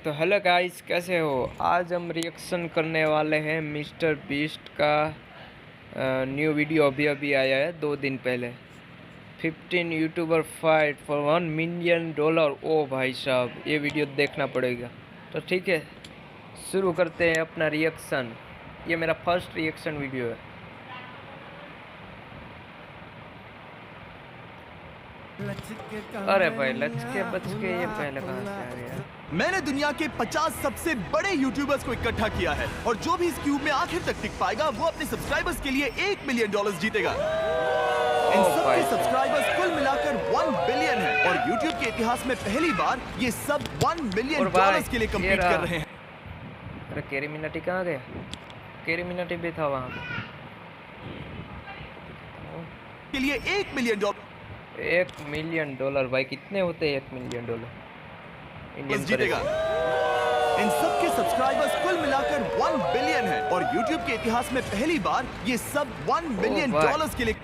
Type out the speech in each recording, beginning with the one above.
तो hello guys, कैसे हो। आज हम रिएक्शन करने वाले हैं मिस्टर बीस्ट का न्यू वीडियो। अभी आया है 2 दिन पहले। 15 यूट्यूबर फाइट फॉर $1 मिलियन। ओ भाई साहब, ये वीडियो देखना पड़ेगा। तो ठीक है, शुरू करते हैं अपना रिएक्शन। ये मेरा फर्स्ट रिएक्शन वीडियो है। अरे भाई, लचके बचके ये पहले कहाँ से आ गया। मैंने दुनिया के 50 सबसे बड़े यूट्यूबर्स को इकट्ठा किया है और जो भी इस क्यूब में आखिर तक टिक पाएगा वो अपने सब्सक्राइबर्स के लिए $1 मिलियन जीतेगा। इन सबके सब्सक्राइबर्स कुल मिलाकर 1 बिलियन है और यूट्यूब के इतिहास में पहली बार ये सब $1 मिलियन के लिए कम्पीट कर रहे हैं। अरे केरी मिनाटी कहाँ गया? केरी मिनाटी भी था वहाँ के लिए $1 मिलियन। $1 मिलियन भाई, कितने होते हैं $1 मिलियन इंडियन जीतेगा। इन सब के सब्सक्राइबर्स कुल मिलाकर 1 बिलियन है और YouTube के इतिहास में पहली बार ये सब $1 मिलियन के लिए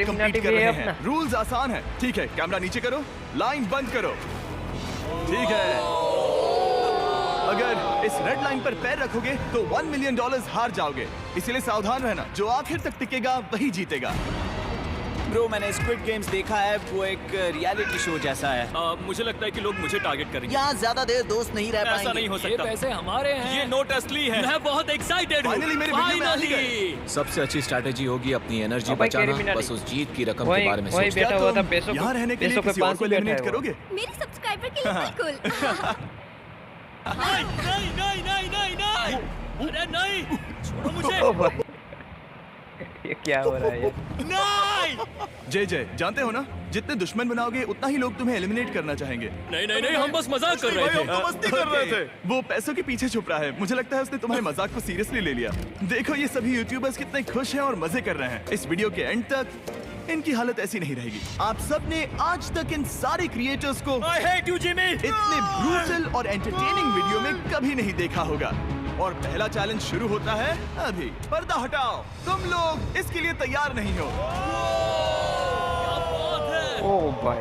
कम्पीट कर रहे हैं। रूल्स आसान है, ठीक है? कैमरा नीचे करो, लाइन बंद करो, ठीक है? अगर इस रेड लाइन पर पैर रखोगे तो $1 मिलियन हार जाओगे, इसलिए सावधान रहना। जो आखिर तक टिकेगा वही जीतेगा। ब्रो, मैंने स्क्विड गेम्स देखा है, वो एक रियलिटी शो जैसा है। मुझे लगता है कि लोग मुझे टारगेट करेंगे। यहाँ ज्यादा देर दोस्त नहीं रह पाएंगे। ऐसा नहीं हो सकता। ये पैसे हमारे हैं। ये नोट असली है। मैं बहुत एक्साइटेड हूँ। फाइनली मेरे वीडियो में आ गए। सबसे अच्छी स्ट्रैटेजी होगी अपनी एनर्जी बचाना। बस उस जीत की रकम के बारे में वही बैठा हुआ था। पैसों यहाँ रहने के लिए किसी और को एलिमिनेट करोगे? मेरे सब्सक्राइबर के लिए बिल्कुल। नहीं। अरे नहीं, छोड़ो मुझे। ये क्या हो रहा है यार? नहीं। जय जानते हो ना, जितने दुश्मन बनाओगे उतना ही लोग तुम्हें एलिमिनेट करना चाहेंगे। नहीं, हम बस मजाक कर रहे थे। हम तो मस्ती कर रहे थे। वो पैसों के पीछे छुप रहा है। मुझे लगता है उसने तुम्हारे मजाक को सीरियसली ले लिया। देखो ये सभी यूट्यूबर्स कितने खुश हैं और मजे कर रहे हैं। इस वीडियो के एंड तक इनकी हालत ऐसी नहीं रहेगी। आप सब ने आज तक इन सारे क्रिएटर्स को I hate you, Jimmy! इतने ब्रूटल और एंटरटेनिंग वीडियो में कभी नहीं देखा होगा। और पहला चैलेंज शुरू होता है अभी। पर्दा हटाओ, तुम लोग इसके लिए तैयार नहीं हो। ओ भाई,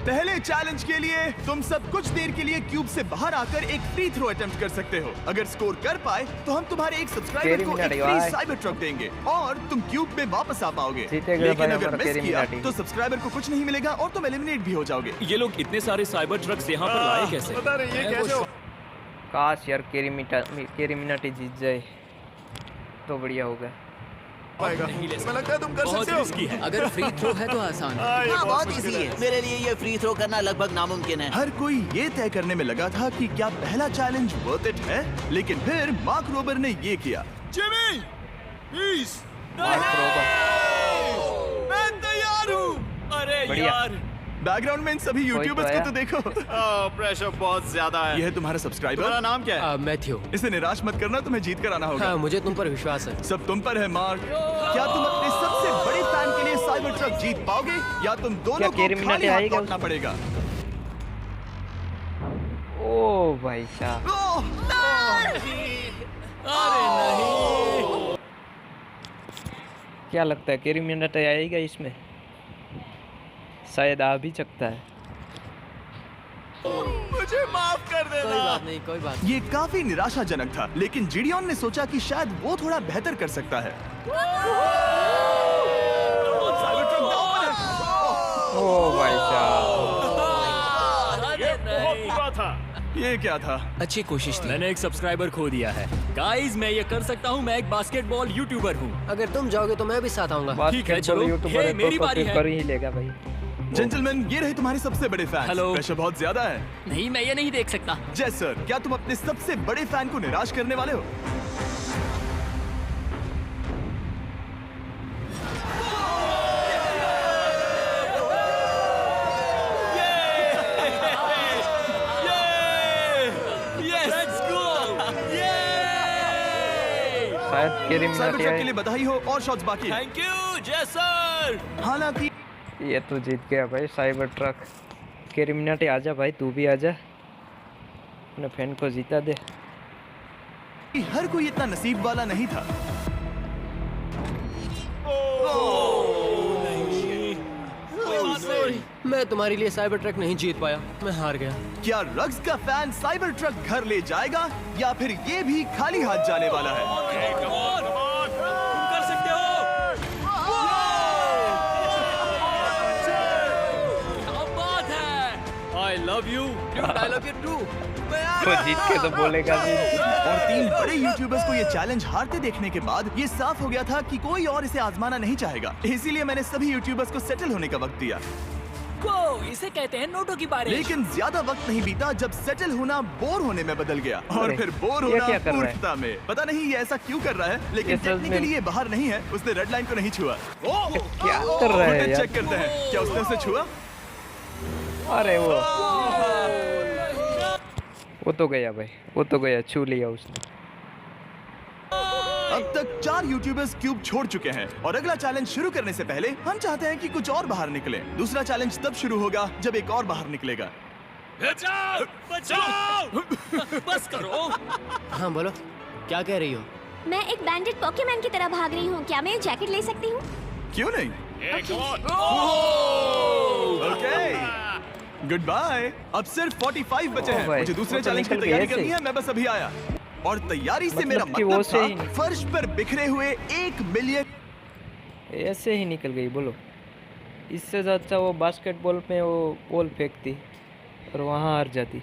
पहले चैलेंज के लिए तुम सब कुछ देर के लिए क्यूब से बाहर आकर एक फ्री थ्रो अटेम्प्ट कर सकते हो। अगर स्कोर कर पाए तो हम तुम्हारे एक सब्सक्राइबर को एक फ्री साइबर ट्रक देंगे और तुम क्यूब में वापस आ पाओगे। लेकिन अगर मिस किया तो सब्सक्राइबर को कुछ नहीं मिलेगा और तुम एलिमिनेट भी हो जाओगे। ये लोग इतने सारे साइबर ट्रक्स यहाँ पर लाए कैसे? पता नहीं ये कैसे। काश यार केरी मिनाटी जीत जाए तो बढ़िया होगा। तुम्हें लगता है तुम कर सकते हो? अगर फ्री थ्रो है तो आसान है। हाँ, बहुत इजी है। मेरे लिए ये फ्री थ्रो करना लगभग नामुमकिन है। हर कोई ये तय करने में लगा था कि क्या पहला चैलेंज वर्थ इट है, लेकिन फिर मार्क रोबर ने ये किया। जिमी, प्लीज, मैं तैयार हूँ। अरे यार, बैकग्राउंड में इन सभी यूट्यूबर्स को तो देखो। प्रेशर बहुत ज्यादा है। ये है तुम्हारा सब्सक्राइबर। तुम्हारा नाम क्या है? मैथ्यू। इसे निराश मत करना, तुम्हें जीत कर आना होगा। हाँ, मुझे तुम पर विश्वास है। सब तुम पर है मार्क। क्या तुम अपने सबसे बड़े फैन के लिए साइबर ट्रक जीत पाओगे या तुम दोनों को खाली हाथ लौटना पड़ेगा? ओ भाई साहब, अरे नहीं। क्या लगता है केरी मिनाटी आएगा इसमें? शायद आ भी सकता है। मुझे माफ कर देना। कोई बात ये काफी निराशाजनक था, लेकिन जिडियन ने सोचा कि शायद वो थोड़ा बेहतर कर सकता है। ओ भाई साहब, ये क्या था? अच्छी कोशिश थी। मैंने एक सब्सक्राइबर खो दिया है। गाइस, मैं ये कर सकता हूँ। मैं एक बास्केटबॉल यूट्यूबर हूँ। अगर तुम जाओगे तो मैं भी साथ आऊंगा। ठीक है, चलो। यूट्यूबर मेरी बारी है। कर ही लेगा भाई। जेंटलमैन, ये रहे तुम्हारे सबसे बड़े फैन। हेलो। प्रेशर बहुत ज्यादा है। नहीं, मैं ये नहीं देख सकता। जय सर, क्या तुम अपने सबसे बड़े फैन को निराश करने वाले हो? शायद केरी साइबर मिनाटी ट्रक के लिए बधाई हो और शॉट्स बाकी। थैंक यू जय सर। हालांकि ये तो जीत गया भाई साइबर ट्रक। केरी मिनाटी आजा भाई, तू भी आजा, अपने फैन को जीता दे। हर कोई इतना नसीब वाला नहीं था। सॉरी, मैं तुम्हारे लिए साइबर ट्रक नहीं जीत पाया, मैं हार गया। क्या रग्स का फैन साइबर ट्रक घर ले जाएगा या फिर ये भी खाली हाथ जाने वाला है? तुम कर सकते हो। क्या बात है। I love you. I love you too। तो जीत के तो बोलेगा भी। और 3 बड़े यूट्यूबर्स को ये चैलेंज हारते देखने के बाद ये साफ हो गया था कि कोई और इसे आजमाना नहीं चाहेगा। इसीलिए मैंने सभी यूट्यूबर्स को सेटल होने का वक्त दिया। इसे कहते हैं नोटों की बारिश। लेकिन ज्यादा वक्त नहीं बीता जब सेटल होना बोर होने में बदल गया और फिर बोर होना क्या कर रहा है? मूर्खता में। पता नहीं ये ऐसा क्यों कर रहा है, लेकिन ये सच में- टेक्निकली ये बाहर नहीं है। उसने रेड लाइन को नहीं छुआ। क्या कर रहा है यार? चेक करते हैं क्या उसने उसे छुआ। अरे वो तो गया भाई, वो तो गया, छू लिया उसने। अब तक 4 यूट्यूबर्स क्यूब छोड़ चुके हैं और अगला चैलेंज शुरू करने से पहले हम चाहते हैं कि कुछ और बाहर निकले। दूसरा चैलेंज तब शुरू होगा जब एक और बाहर निकलेगा। बचाओ, बचाओ। बस करो। हाँ बोलो, क्या कह रही हो? मैं एक बैंडेड पॉकेमैन की तरह भाग रही हूँ। क्या मैं ये जैकेट ले सकती हूँ? क्यों नहीं? Okay, goodbye. अब सिर्फ 45 बचे हैं। भाई, मुझे दूसरे वो तो चैलेंज की निकल गए तैयारी ऐसे। करनी है। मैं बस अभी आया और तैयारी से मेरा कि वो मतलब से ही था फर्श पर बिखरे हुए 1 मिलियन। ऐसे ही निकल गई बोलो। इससे अच्छा वो बास्केटबॉल में वो बॉल फेंकती और वहाँ हार जाती।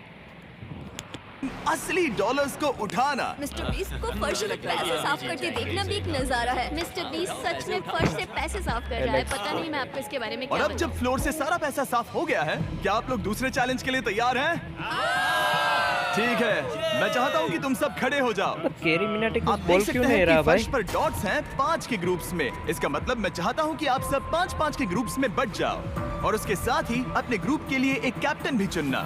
असली डॉलर्स को उठाना। मिस्टर बीस्ट को फर्श में पैसे साफ करते देखना भी एक नजारा है। मिस्टर बीस्ट सच में फर्श से पैसे साफ कर रहा है। पता नहीं मैं आपको इसके बारे में और क्या अब जब फ्लोर से सारा पैसा साफ हो गया है, क्या आप लोग दूसरे चैलेंज के लिए तैयार हैं? ठीक है, मैं चाहता हूँ कि तुम सब खड़े हो जाओ। केरी मिनाटी आप को देख बॉल सकते क्यों हैं नहीं कि रहा भाई? फर्श पर डॉट्स हैं 5 के ग्रुप्स में। इसका मतलब मैं चाहता हूँ कि आप सब 5-5 के ग्रुप्स में बट जाओ और उसके साथ ही अपने ग्रुप के लिए एक कैप्टन भी चुनना।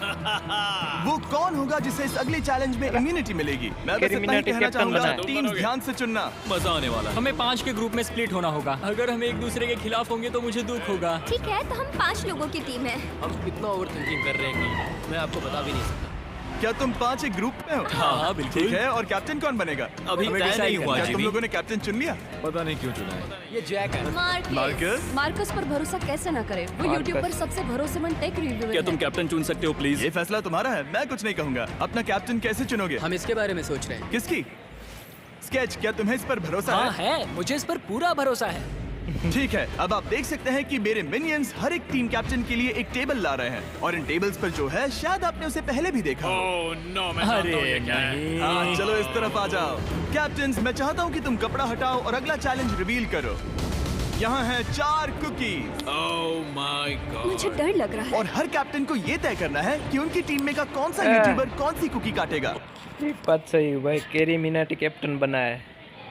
वो कौन होगा जिसे इस अगले चैलेंज में इम्यूनिटी मिलेगी? मैं बस केरी इतना ही मिनाटी कहना कैप्टन चाहूंगा, बना है। टीम्स ध्यान से चुनना। मजा आने वाला है। हमें 5 के ग्रुप में स्प्लिट होना होगा। अगर हम एक दूसरे के खिलाफ होंगे तो मुझे दुख होगा। ठीक है, तो हम 5 लोगों की टीम है। हम कितना ओवर थिंकिंग कर रहे हैं कि मैं आपको बता भी नहीं सकता। क्या तुम 5 एक ग्रुप में हो? हाँ, बिल्कुल। ठीक है, और कैप्टन कौन बनेगा? अभी हमें तय decide नहीं हुआ क्या तुम जिमी। लोगों ने कैप्टन चुन लिया? पता नहीं क्यों चुना है। ये जैक है। मार्कस? मार्कस पर भरोसा कैसे ना करे? वो मार्कस। यूट्यूब पर सबसे भरोसेमंद टेक रिव्यूअर क्या है। तुम कैप्टन चुन सकते हो प्लीज? ये फैसला तुम्हारा है, मैं कुछ नहीं कहूंगा। अपना कैप्टन कैसे चुनोगे? हम इसके बारे में सोच रहे हैं। किसकी? स्केच, क्या तुम्हें इस पर भरोसा हाँ है? है, मुझे इस पर पूरा भरोसा है। ठीक है, अब आप देख सकते हैं कि मेरे मिनियंस हर एक टीम कैप्टन के लिए एक टेबल ला रहे हैं और इन टेबल्स पर जो है शायद आपने उसे पहले भी देखा हो। अरे नहीं। हाँ, चलो इस तरफ आ जाओ। कैप्टन्स, मैं चाहता हूँ कि तुम कपड़ा हटाओ और अगला चैलेंज रिवील करो। यहाँ हैं 4 कुकीज मुझे डर लग रहा है। और हर कैप्टन को ये तय करना है कि उनकी टीम में का कौन सा यूट्यूबर कौन सी कुकी काटेगा। एक बात सही है भाई, केरी मिनाटी कैप्टन बना है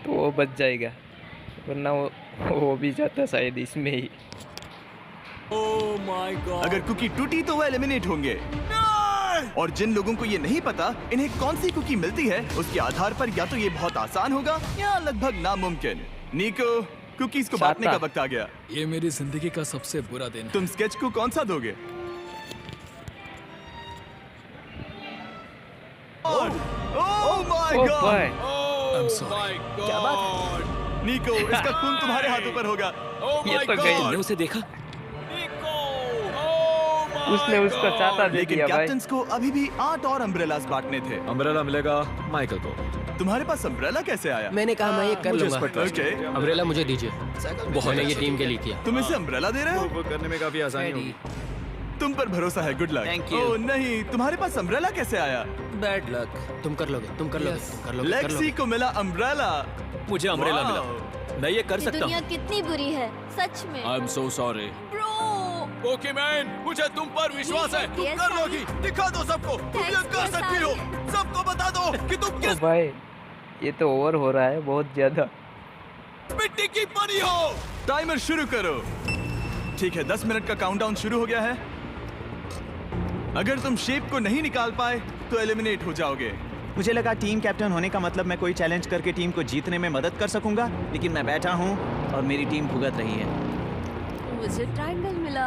तो वो बच जाएगा, वरना वो भी जाता शायद इसमें ही। Oh my god. अगर कुकी टूटी तो वो एलिमिनेट होंगे। और जिन लोगों को ये नहीं पता इन्हें कौन सी कुकी मिलती है, उसके आधार पर या तो ये बहुत आसान होगा या लगभग नामुमकिन। निको, कुकीज को बांटने का वक्त आ गया। ये मेरी जिंदगी का सबसे बुरा दिन। तुम स्केच को कौन सा दोगे? Oh my oh God! भाई, क्या बात है? निको, इसका खून तुम्हारे हाथों पर होगा। ये तो गई। तुमने उसे देखा? उसने उसको चाहता दे लेकिन दिया भाई। कैप्टन्स को अभी भी 8 और अम्ब्रेलास बांटने थे। अम्ब्रेला मिलेगा माइकल को। तुम्हारे पास अम्ब्रेला कैसे आया? मैंने कहा मैं ये कर मुझे इस लूंगा। पर trust ओके, अम्ब्रेला मुझे दीजिए। मैंने ये टीम के लिए किया। तुम इसे अम्ब्रेला दे रहे हो? वो करने में काफी आसानी होगी। तुम पर भरोसा है, गुड लक। Thank you. ओह नहीं, तुम्हारे पास अम्ब्रेला कैसे आया? Bad luck. तुम कर लोगे, तुम कर लोगे, तुम कर लोगे, कर लेक्सी लोगे। को मिला अम्ब्रेला। मुझे अम्ब्रेला मिला। मैं ये कर सकता दुनिया हूँ। कितनी बुरी है, सच में। I am so sorry. Bro, Pokemon, मुझे तुम पर विश्वास है। तुम कर लोगी। दिखा दो सबको, तुम ये Thanks कर for सकती हो। सारी। सबको बता दो कि तुम ओ किस भाई, ये तो ओवर हो रहा है बहुत ज्यादा। मिट्टी की बनी हो। टाइमर शुरू करो। ठीक है, 10 मिनट का काउंटडाउन शुरू हो गया है। अगर तुम शेप को नहीं निकाल पाए तो एलिमिनेट हो जाओगे। मुझे लगा टीम कैप्टन होने का मतलब मैं कोई चैलेंज करके टीम को जीतने में मदद कर सकूंगा, लेकिन मैं बैठा हूँ और मेरी टीम भुगत रही है। मुझे ट्रायंगल मिला।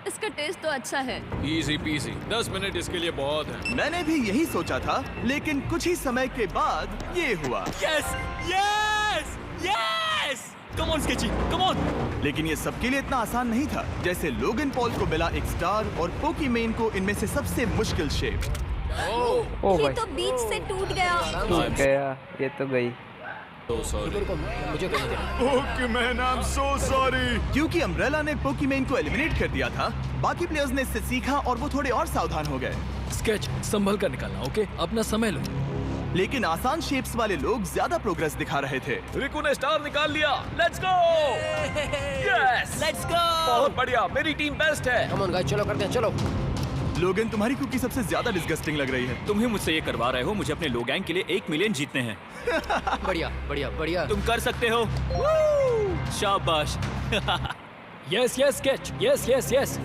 इसका टेस्ट तो अच्छा है। Easy PC. 10 मिनट इसके लिए बहुत है। मैंने भी यही सोचा था, लेकिन कुछ ही समय के बाद ये हुआ। Yes yes yes. Come on sketchy, come on. लेकिन ये सबके लिए इतना आसान नहीं था। जैसे लोगन पॉल को मिला एक स्टार और पोकीमेन को इनमें से सबसे मुश्किल शेप। ओ ये भाई तो बीच से टूट गया। टूट गया, ये तो गई। मुझे कहीं देना। पोकीमेन, आई एम सो सॉरी। क्योंकि अम्ब्रेला ने पोकीमेन को एलिमिनेट कर दिया था, बाकी प्लेयर्स ने इससे सीखा और वो थोड़े और सावधान हो गए। स्केच संभल कर निकालना, ओके? अपना समय लो। लेकिन आसान शेप्स वाले लोग ज्यादा प्रोग्रेस दिखा रहे थे। रिकू ने स्टार निकाल लिया। Let's go, yes, let's go. बहुत बढ़िया, मेरी टीम बेस्ट है। कम ऑन गाइस, चलो करते हैं, चलो। लोगन, तुम्हारी कुकी सबसे ज्यादा डिस्गस्टिंग लग रही है। तुम ही मुझसे ये करवा रहे हो। मुझे अपने लो गैंग के लिए 1 मिलियन जीतने हैं। बढ़िया बढ़िया बढ़िया। तुम कर सकते हो। शाबाश। Yes yes sketch, yes yes yes.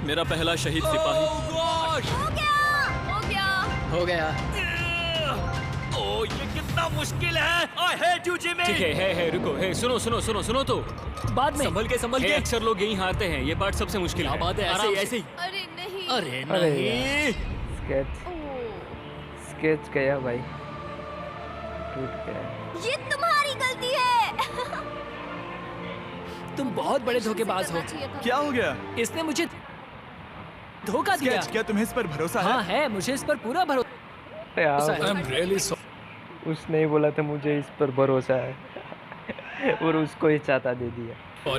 मेरा पहला शहीद सिपाही। हो गया। हो गया। ओ, ये कितना मुश्किल है। I hate you, Jimmy। ठीक है, रुको, है, सुनो तो। बाद में। संभल के। अक्सर लोग यहीं हारते हैं। ये पार्ट सबसे मुश्किल है। बात है, आराम से। ऐसे ही। अरे नहीं। अरे अरे नहीं। स्केच गया भाई, टूट गया। ये तुम्हारी गलती है। तुम बहुत बड़े धोखेबाज हो। क्या हो गया? इसने मुझे धोखा दिया। स्केच, क्या तुम्हें इस पर भरोसा हाँ है? है, मुझे इस पर पूरा भरोसा है। उसने ही बोला था मुझे इस पर भरोसा है और उसको ही चाहता दे दिया।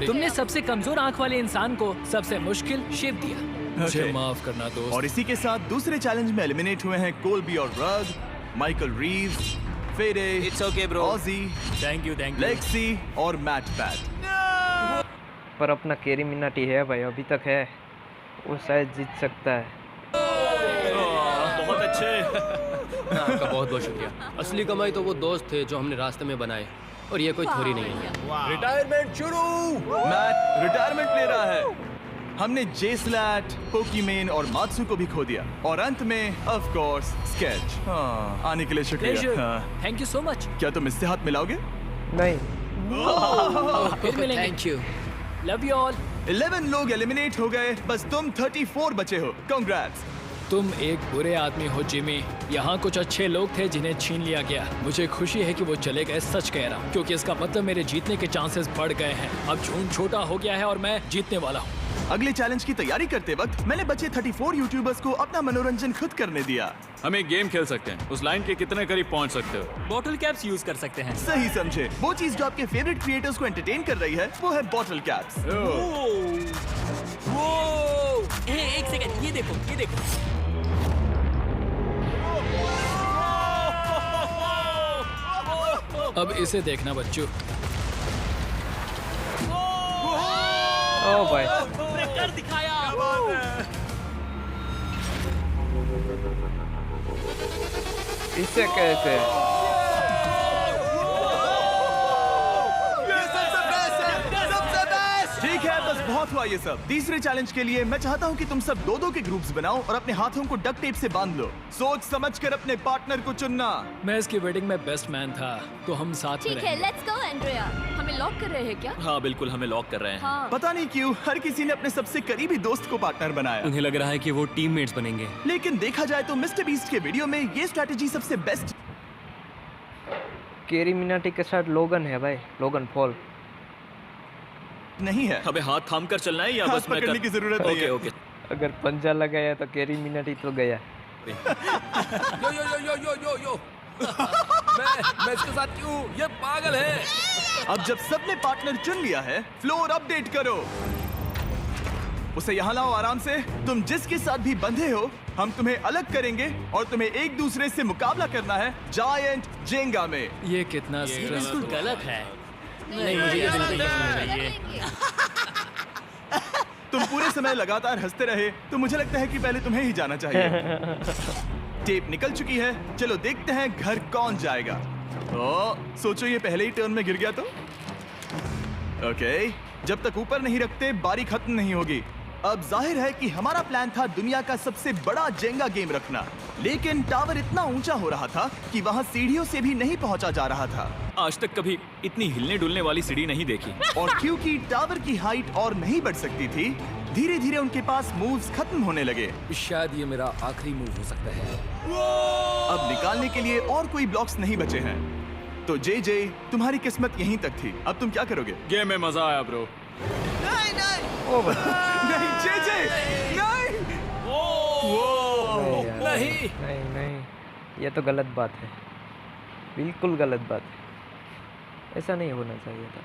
तुमने सबसे कमजोर आंख वाले इंसान को सबसे मुश्किल शेप दिया। मुझे Okay. माफ करना दोस्त। और इसी के साथ दूसरे चैलेंज में एलिमिनेट हुए हैं कोल्बी और रग, माइकल रीव्स, फेरे, It's okay, bro. Ozzy, thank you. Lexi और मैट पैट। पर अपना केरी मिनाटी है भाई, अभी तक है, वो शायद जीत सकता है। बहुत अच्छे। आपका बहुत बहुत शुक्रिया। असली कमाई तो वो दोस्त थे जो हमने रास्ते में बनाए, और ये कोई थोड़ी नहीं है। रिटायरमेंट शुरू। मैट रिटायरमेंट ले रहा है। हमने जेस्लैट, पोकीमेन और मात्सु को भी खो दिया, और अंत में ऑफ कोर्स स्केच। हाँ, आने के लिए शुक्रिया। हाँ। Thank you so much. क्या तुम इससे हाथ मिलाओगे? नहीं, फिर मिलेंगे। Thank you. Love you all. 11 लोग एलिमिनेट हो गए, बस तुम 34 बचे हो। कांग्रेट्स। तुम एक बुरे आदमी हो जिमी। यहाँ कुछ अच्छे लोग थे जिन्हें छीन लिया गया। मुझे खुशी है कि वो चले गए, सच कह रहा हूँ, क्योंकि इसका मतलब मेरे जीतने के चांसेस बढ़ गए हैं। अब झूठ छोटा हो गया है और मैं जीतने वाला हूँ। अगले चैलेंज की तैयारी करते वक्त मैंने बचे 34 यूट्यूबर्स को अपना मनोरंजन खुद करने दिया। हम एक गेम खेल सकते हैं। उस लाइन के कितने करीब पहुंच सकते हो? बॉटल कैप्स यूज कर सकते हैं। सही समझे। वो चीज जो आपके फेवरेट क्रिएटर्स को एंटरटेन कर रही है वो है बॉटल कैप्स। एक सेकंड, ये देखो। अब इसे देखना बच्चों। ओ भाई, कर दिखाया। इससे कैसे? ठीक है, बस बहुत हुआ ये सब। तीसरे चैलेंज के लिए मैं चाहता हूँ कि तुम सब दो के ग्रुप्स बनाओ और अपने हाथों को डक्ट टेप से बांध लो। सोच समझकर अपने पार्टनर को चुनना। मैं इसकी वेडिंग में बेस्ट मैन था, तो हम साथ में ठीक है, रहेंगे। Let's go Andrea. हमें लॉक कर रहे हैं क्या? हाँ बिल्कुल, हमें लॉक कर रहे हैं। हाँ। पता नहीं क्यों हर किसी ने अपने सबसे करीबी दोस्त को पार्टनर बनाया। उन्हें लग रहा है कि वो टीममेट्स बनेंगे। लेकिन देखा जाए तो मिस्टर बीस्ट के वीडियो में ये स्ट्रैटेजी सबसे बेस्ट केरी मिनाटी के साथ लोगन है भाई, लोगन पॉल। नहीं है। हमें हाथ थाम कर चलना है या हाथ बस मैं पकड़ने की जरूरत नहीं है। ओके। अगर पंजा लगाया तो केरी मिनाटी तो गया। यो। मैं इसके साथ क्यों? ये पागल है। अब जब सबने पार्टनर चुन लिया है, फ्लोर अपडेट करो। उसे यहाँ लाओ आराम से। तुम जिसके साथ भी बंधे हो, हम तुम्हें अलग करेंगे और तुम्हें एक दूसरे से मुकाबला करना है जायंट जेंगा में। ये कितना बिल्कुल गलत है। नहीं, मुझे ये बिल्कुल नहीं चाहिए। तुम पूरे समय लगातार हंसते रहे, तो मुझे लगता है कि पहले तुम्हें ही जाना चाहिए। टेप निकल चुकी है, चलो देखते हैं घर कौन जाएगा। सोचो ये पहले ही टर्न में गिर गया तो। ओके, जब तक ऊपर नहीं रखते बारी खत्म नहीं होगी। अब जाहिर है कि हमारा प्लान था दुनिया का सबसे बड़ा जेंगा गेम रखना, लेकिन टावर इतना ऊंचा हो रहा था कि वहां सीढ़ियों से भी नहीं पहुंचा जा रहा था। आज तक कभी इतनी हिलने डुलने वाली सीढ़ी नहीं देखी। और क्योंकि टावर की हाइट और नहीं बढ़ सकती थी, धीरे धीरे उनके पास मूव्स खत्म होने लगे। शायद ये मेरा आखिरी मूव हो सकता है। अब निकालने के लिए और कोई ब्लॉक्स नहीं बचे हैं। तो जे तुम्हारी किस्मत यहीं तक थी। अब तुम क्या करोगे? गेम में मजा आया ब्रो। नहीं नहीं ओ भाई, नहीं जे नहीं। नहीं नहीं नहीं, ये तो गलत बात है, बिल्कुल गलत बात है, ऐसा नहीं होना चाहिए था।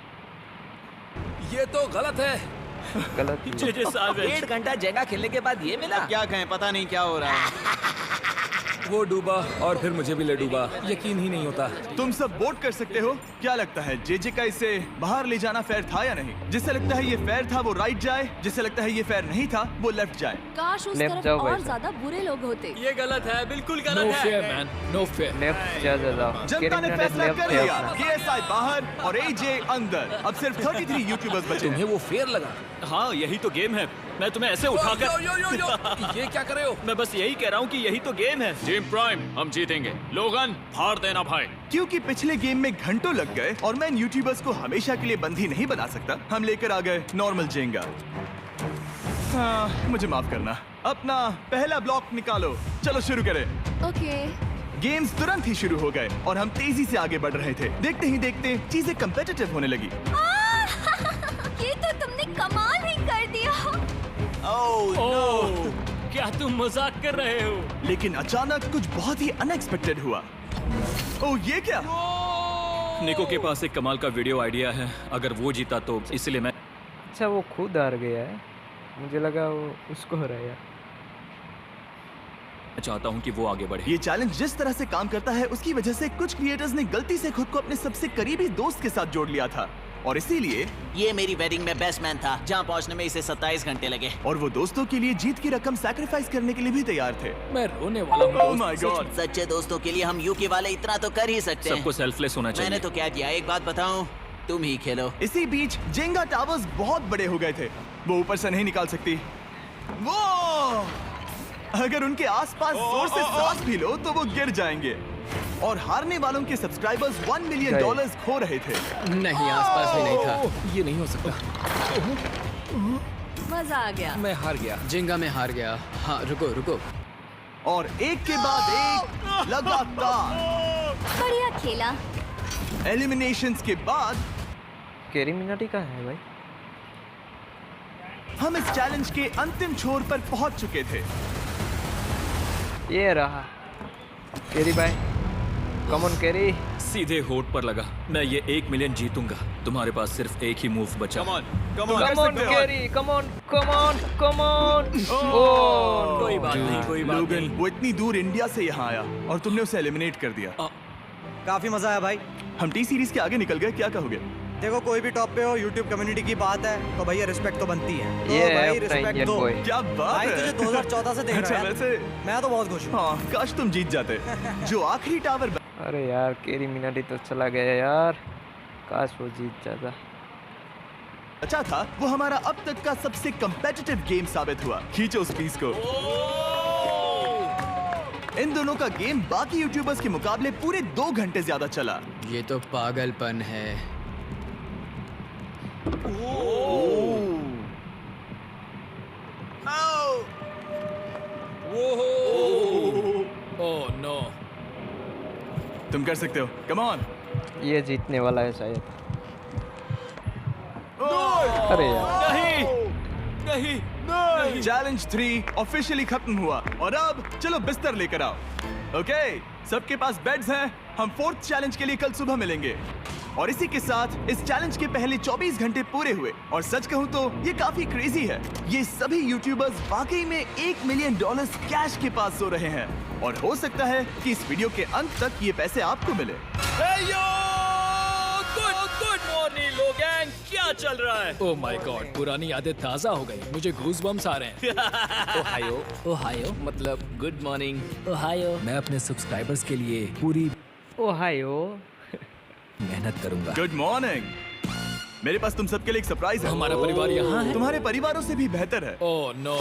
ये तो गलत है। गलत ही है। जे सावेज। 1.5 घंटा जेगा खेलने के बाद ये मिला। क्या कहें, पता नहीं क्या हो रहा है। वो डूबा और फिर मुझे भी ले डूबा, यकीन ही नहीं होता। तुम सब वोट कर सकते हो। क्या लगता है जे का इसे बाहर ले जाना फेयर था या नहीं? जिससे लगता है ये फेयर था वो राइट जाए, जिससे लगता है ये फेयर नहीं था वो लेफ्ट जाए। काश उस Left तरफ जाओ और वैसे। ज्यादा बुरे लोग होते। ये गलत है, बिल्कुल नो गलत फेयर है। Man, no fair. लेफ्ट जा जाओ। जनता ने फैसला लेफ्ट कर है लिया। अपना। KSI बाहर और AJ अंदर। अब सिर्फ 33 यूट्यूबर्स बचे तुम्हें हैं। वो फेयर लगा? हाँ, यही तो गेम है। मैं तुम्हें ऐसे उठाकर ये क्या कर रहे हो? मैं बस यही कह रहा हूँ कि यही तो गेम है। टीम प्राइम, हम जीतेंगे। लोगन, फाड़ देना भाई। क्योंकि पिछले गेम में घंटों लग गए और मैं इन यूट्यूबर्स को हमेशा के लिए बंदी नहीं बना सकता, हम लेकर आ गए नॉर्मल जेंगा। हाँ, मुझे माफ करना। अपना पहला ब्लॉक निकालो। चलो शुरू करें। ओके। गेम्स तुरंत ही शुरू हो गए और हम तेजी से आगे बढ़ रहे थे। देखते ही देखते चीजें कम्पिटिटिव होने लगी। ये तो तुमने कमाल ही कर दिया। ओह, क्या तुम मजाक कर रहे हो? लेकिन अचानक कुछ बहुत ही अनएक्सपेक्टेड हुआ। ओह, ये क्या? निको के पास एक कमाल का वीडियो आइडिया है। अगर वो जीता तो इसलिए मैं अच्छा, वो खुद हार गया है, मुझे लगा वो उसको हराया। चाहता हूँ कि वो आगे बढ़े। ये चैलेंज जिस तरह से काम करता है उसकी वजह से कुछ क्रिएटर्स ने गलती से खुद को अपने सबसे करीबी दोस्त के साथ जोड़ लिया था और इसीलिए ये मेरी वेडिंग में बेस्ट मैन था, जहाँ पहुँचने में इसे 27 घंटे लगे। और वो दोस्तों के लिए जीत की रकम सैक्रिफाइस करने के लिए भी तैयार थे। मैं रोने वाला हूँ। ओह माय गॉड। सच्चे दोस्तों के लिए हम यूके वाले इतना तो कर ही सकते हैं। सबको सेल्फलेस होना चाहिए। मैंने तो क्या किया, एक बात बताऊं, तुम ही खेलो। इसी बीच जेंगा टावर्स बहुत बड़े हो गए थे, वो ऊपर से नहीं निकाल सकती। वो अगर उनके आसपास जोर से सांस भी लो तो वो गिर जाएंगे। और हारने वालों के सब्सक्राइबर्स $1 मिलियन खो रहे थे। नहीं, आसपास भी नहीं था। ये नहीं हो सकता। मजा आ गया। मैं हार गया, जेंगा में हार गया। हाँ, रुको। और एक के बाद एक लगातार बढ़िया खेला। एलिमिनेशंस के बाद केरी मिनाटी कहाँ है भाई? हम इस चैलेंज के अंतिम छोर पर पहुंच चुके थे। ये रहा केरी भाई, कम ऑन केरी। सीधे होठ पर लगा। मैं ये 1 मिलियन जीतूंगा। तुम्हारे पास सिर्फ एक ही मूव बचा। तुम कर कम ऑन सकते हो। केरी, कम ऑन। कोई बात नहीं, कोई बात लोगन, नहीं। वो इतनी दूर इंडिया से यहाँ आया और तुमने उसे एलिमिनेट कर दिया। काफी मजा आया भाई। हम टी सीरीज के आगे निकल गए, क्या कहोगे? देखो, कोई भी टॉप पे हो, यूट्यूब कम्युनिटी की बात है तो भैया रिस्पेक्ट तो बनती है। तो ये है भाई अपना रिस्पेक्ट इंडियन दो। बॉय। क्या बात भाई है। तुझे 2014 से देख अच्छा, रहा है। वैसे मैं तो बहुत खुश हूँ। हाँ, काश तुम जीत जाते। जो आखिरी टावर अरे यार, केरी मिनाटी तो चला गया यार, काश वो जीत जाता। बचा था वो हमारा अब तक का सबसे कम्पिटिटिव गेम साबित हुआ। खींचो उस पीस को। इन दोनों का गेम बाकी यूट्यूबर्स के मुकाबले पूरे 2 घंटे ज्यादा चला। ये तो पागलपन है। Oh no. तुम कर सकते हो, कम ऑन। ये जीतने वाला है शायद। अरे यार, नहीं। चैलेंज 3 ऑफिशियली खत्म हुआ और अब चलो बिस्तर लेकर आओ। ओके, सबके पास बेड्स हैं। हम 4th चैलेंज के लिए कल सुबह मिलेंगे। और इसी के साथ इस चैलेंज के पहले 24 घंटे पूरे हुए और सच कहूं तो ये काफी क्रेजी है। ये सभी यूट्यूबर्स वाकई में $1 मिलियन कैश के पास सो रहे हैं और हो सकता है कि इस वीडियो के अंत तक ये पैसे आपको मिले। गुड मॉर्निंग लोगैंग, क्या चल रहा है? ओह माय गॉड, पुरानी यादें ताजा हो गई। मुझे गूज़बम्स आ रहे हैं। ओहायो मतलब गुड मॉर्निंग। ओहायो। मैं अपने सब्सक्राइबर्स के लिए पूरी ओहायो। मेहनत करूंगा। Good morning. मेरे पास तुम सबके लिए एक सरप्राइज है। हमारा परिवार यहाँ है। तुम्हारे परिवारों से भी बेहतर है। Oh no.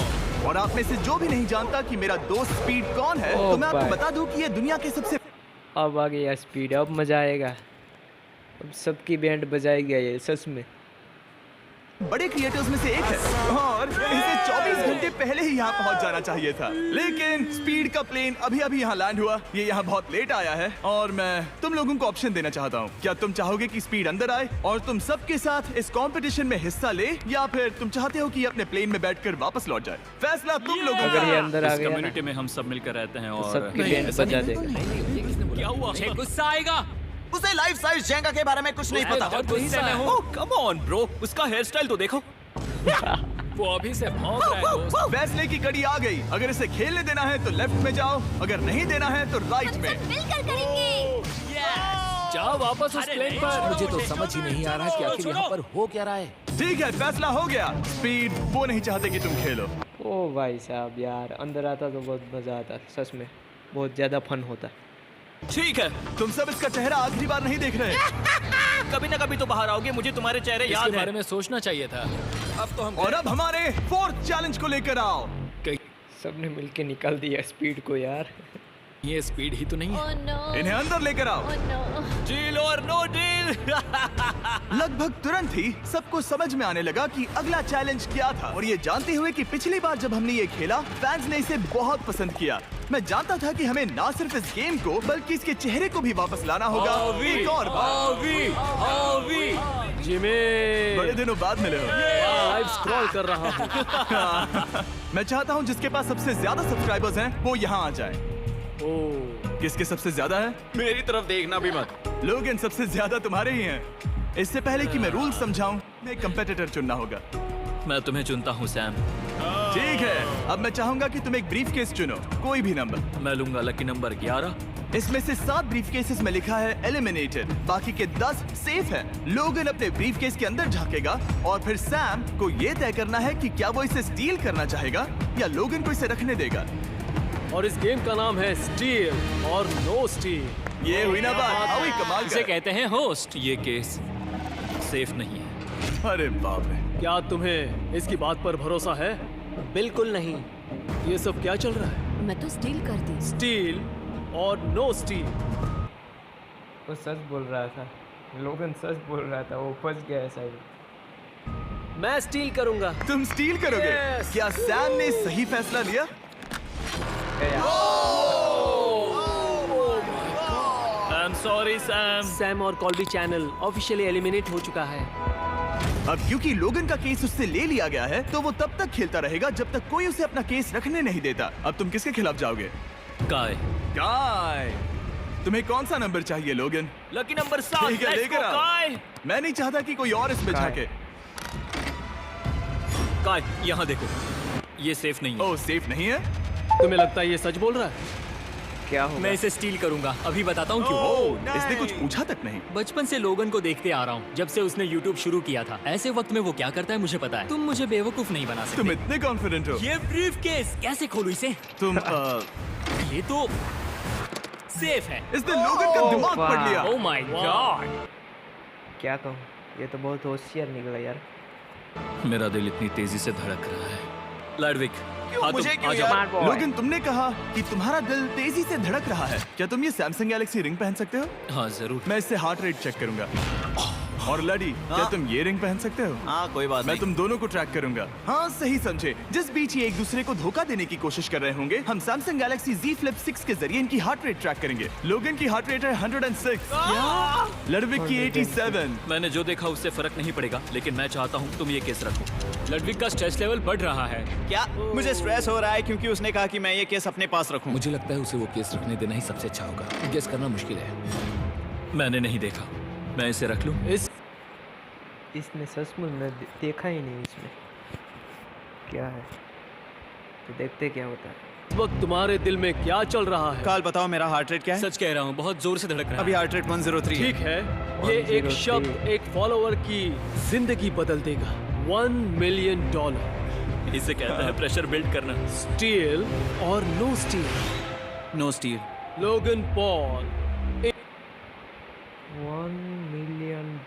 और आप में से जो भी नहीं जानता कि मेरा दोस्त स्पीड कौन है, तो मैं आपको भाई। बता दूं कि ये दुनिया के सबसे अब आ गया स्पीड, अब मजा आएगा। अब सबकी बैंड बजाएगा ये, सच में। बड़े क्रिएटर्स में से एक है और इसे 24 घंटे पहले ही यहाँ पहुँच जाना चाहिए था, लेकिन स्पीड का प्लेन अभी अभी यहाँ लैंड हुआ। ये यहाँ बहुत लेट आया है और मैं तुम लोगों को ऑप्शन देना चाहता हूँ। क्या तुम चाहोगे कि स्पीड अंदर आए और तुम सबके साथ इस कंपटीशन में हिस्सा ले, या फिर तुम चाहते हो कि अपने प्लेन में बैठकर वापस लौट जाए? फैसला तुम लोगों का। अगर ये अंदर आ इस गया ना, कम्युनिटी में हम सब मिलकर रहते हैं और सबकी बैंड बजा देगा। क्या हुआ? मुझे गुस्सा आएगा। उसे लाइफ साइज जेंगा के बारे में कुछ नहीं पता। बहुत गुस्से में हूँ। कम ऑन ब्रो, उसका हेयर स्टाइल तो देखो। वो अभी से भौंक रहा है दोस्त। फैसले की कड़ी आ गई। अगर इसे खेलने देना है तो लेफ्ट में जाओ, अगर नहीं देना है तो राइट में। मिलकर करेंगे। जाओ वापस उस प्लेन पर। मुझे तो समझ ही नहीं आ रहा कि आखिर यहाँ पर हो क्या रहा है। ठीक है, फैसला हो गया। स्पीड वो नहीं चाहते कि तुम खेलो। ओ भाई साहब यार, अंदर आता तो बहुत मजा आता, सच में बहुत ज्यादा फन होता। ठीक है, तुम सब इसका चेहरा आखिरी बार नहीं देख रहे। कभी ना कभी तो बाहर आओगे, मुझे तुम्हारे चेहरे इसके याद है। बारे में सोचना चाहिए था। अब तो हम और अब हमारे फोर्थ चैलेंज को लेकर आओ। सबने मिलके निकाल दिया स्पीड को यार। ये स्पीड ही तो नहीं है। Oh no. इन्हें अंदर लेकर आओ। Oh no. डील और नो डील। लगभग तुरंत ही सबको समझ में आने लगा कि अगला चैलेंज क्या था, और ये जानते हुए कि पिछली बार जब हमने ये खेला फैंस ने इसे बहुत पसंद किया। मैं जानता था कि हमें ना सिर्फ इस गेम को बल्कि इसके चेहरे को भी वापस लाना होगा। एक और बार। जिमी, बड़े दिनों बाद मिले हो। लाइव स्क्रॉल कर रहा हूँ। मैं चाहता हूँ जिसके पास सबसे ज्यादा सब्सक्राइबर्स हैं वो यहाँ आ जाए। किसके सबसे ज्यादा है? मेरी तरफ देखना भी मत। लोगन सबसे ज्यादा तुम्हारे ही हैं। इससे पहले कि मैं रूल समझाऊं, मैं कंपेटिटर चुनना होगा। मैं तुम्हें चुनता हूँ सैम। ठीक है, अब मैं चाहूंगा कि तुम एक ब्रीफ केस चुनो, कोई भी नंबर। मैं लूंगा लकी नंबर 11। इसमें से 7 ब्रीफ केसेस में लिखा है एलिमिनेटेड, बाकी के 10 सेफ है। लोगन अपने ब्रीफ केस के अंदर झांकेगा और फिर सैम को ये तय करना है कि क्या वो इसे स्टील करना चाहेगा या लोगन को इसे रखने देगा। और इस गेम का नाम है स्टील और नो स्टील। ये हुई ना बात, हाउ ही कमाल इसे का। कहते हैं होस्ट। ये केस सेफ नहीं है। अरे बाप रे। क्या तुम्हें इसकी बात पर भरोसा है? बिल्कुल नहीं। ये सब क्या चल रहा है? मैं तो स्टील करती। स्टील और नो स्टील। वो सच बोल रहा था, लोगन सच बोल रहा था, वो फंस गया ऐसा ही। मैं स्टील करूंगा। तुम स्टील करोगे? Yes! क्या सैम ने सही फैसला लिया? I am sorry Sam. Sam और कॉल्बी चैनल ऑफिशियली एलिमिनेट हो चुका है। अब क्योंकि लोगन का केस उससे ले लिया गया है तो वो तब तक खेलता रहेगा जब तक कोई उसे अपना केस रखने नहीं देता। अब तुम किसके खिलाफ जाओगे? काय। काय। तुम्हें कौन सा नंबर चाहिए लोगन? Lucky number 7। ठीक है, लेकर आओ। काय। मैं नहीं चाहता कि कोई और इसमें काय। झांके। काय, यहाँ देखो, ये सेफ नहीं है। ओह, सेफ नहीं है? तुम्हें लगता है ये सच बोल रहा है? क्या होगा? मैं इसे स्टील करूंगा, अभी बताता हूँ क्यों। ओह, इसने कुछ पूछा तक नहीं। बचपन से लोगन को देखते आ रहा हूँ, जब से उसने YouTube शुरू किया था। ऐसे वक्त में वो क्या करता है मुझे पता है। तुम मुझे बेवकूफ नहीं बना तुम सकते। इतने कॉन्फिडेंट हो? ये ब्रीफ केस कैसे खोलूं इसे? तुम ये तो सेफ है। इसने लोगन का दिमाग पढ़ लिया। ओह माय गॉड। क्या कहूँ, ये तो बहुत होशियार निकला यार। मेरा दिल इतनी तेजी से धड़क रहा है। लैडविक, मुझे क्यों यार? लोगन, तुमने कहा कि तुम्हारा दिल तेजी से धड़क रहा है। क्या तुम ये सैमसंग गैलेक्सी रिंग पहन सकते हो? हाँ जरूर। मैं इससे हार्ट रेट चेक करूंगा। और लड़ी, क्या तुम ये रिंग पहन सकते हो? हाँ, कोई बात मैं नहीं। तुम दोनों को ट्रैक करूंगा। हाँ, सही समझे। जिस बीच ये एक दूसरे को धोखा देने की कोशिश कर रहे होंगे, हम सैमसंग गैलेक्सी Z Flip 6 के जरिए इनकी हार्ट रेट ट्रैक करेंगे। लोगन की हार्ट रेट है 106, लड़विक की 87। मैंने जो देखा उससे फर्क नहीं पड़ेगा, लेकिन मैं चाहता हूँ तुम ये केस रखो। लड़विक का स्ट्रेस लेवल बढ़ रहा है। क्या मुझे स्ट्रेस हो रहा है क्योंकि उसने कहा कि मैं ये केस अपने पास रखूं? मुझे लगता है उसे वो केस रखने देना ही सबसे अच्छा होगा। गेस करना मुश्किल है। मैंने नहीं देखा, मैं इसे रख लूं? इसने सचमुच में देखा ही नहीं इसमें क्या है, तो देखते क्या होता है। इस वक्त तुम्हारे दिल में क्या चल रहा है? काल, बताओ मेरा हार्ट रेट क्या है? सच कह रहा हूँ, बहुत जोर से धड़क रहा है। अभी हार्ट रेट 103 ठीक है, ये एक 103। शब्द एक फॉलोवर की जिंदगी बदल देगा। $1 मिलियन। इसे कहते हैं प्रेशर बिल्ड करना। स्टील और no steal. No steal. Logan Paul. $1 million.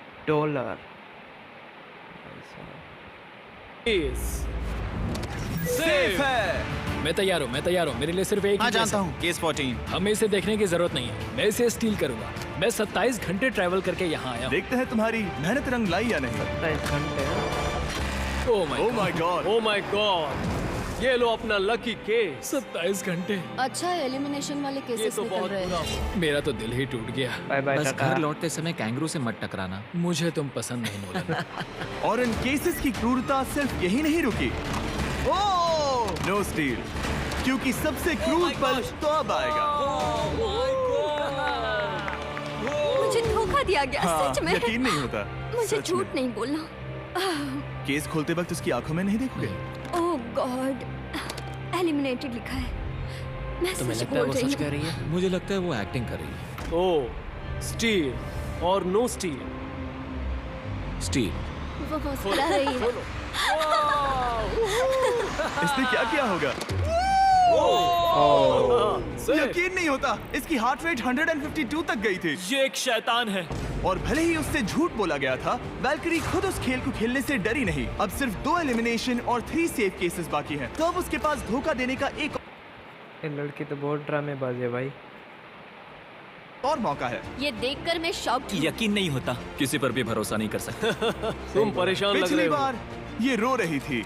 Safe है। मैं तैयार हूँ, मेरे लिए सिर्फ एक हाँ, ही केस जानता है। हूँ। केस 14। हमें इसे देखने की जरूरत नहीं है, मैं इसे स्टील करूंगा। मैं 27 घंटे ट्रैवल करके यहाँ आया हूँ। देखते हैं तुम्हारी मेहनत रंग लाई या नहीं। 27 घंटे। Oh my oh my God. Oh my God. ये लो अपना लकी केस। 27 घंटे। अच्छा एलिमिनेशन वाले ये केसेस तो निकल बहुत रहे बुरा हैं। मेरा तो दिल ही टूट गया। बाय बाय बस टाटा। घर लौटते समय कैंगरू से मत टकराना। मुझे तुम पसंद नहीं नोलन। और इन केसेस की क्रूरता सिर्फ यही नहीं रुकी। ओह नो स्टील, क्योंकि सबसे क्रूर पल तो अब आएगा। मुझे धोखा दिया गया, हाँ, सच में। यकीन नहीं होता। मुझे सच झूठ में। नहीं बोलना। केस खोलते वक्त उसकी आंखों में नहीं देखोगे? ओह गॉड, एलिमिनेटेड लिखा है। मैं तुम्हें सच लगता है बोल वो रही सच कह हूँ। रही है? मुझे लगता है वो एक्टिंग कर रही है। ओ स्टील और नो स्टील। स्टील। वो मुस्कुरा रही है। इसने क्या किया होगा? यकीन नहीं होता, इसकी हार्ट रेट 152 तक गई थी। ये एक शैतान है। और भले ही उससे झूठ बोला गया था, वैल्करी खुद उस खेल को खेलने से डरी नहीं। अब सिर्फ 2 एलिमिनेशन और 3 सेव केसेस बाकी हैं। तो अब उसके पास धोखा देने का एक ये लड़की तो बहुत ड्रामेबाज है भाई। और मौका है। ये देखकर मैं शॉक्ड हूँ। यकीन नहीं होता। किसी पर भी भरोसा नहीं कर सकते। तुम परेशान लग रहे पिछली हो। बार ये रो रही थी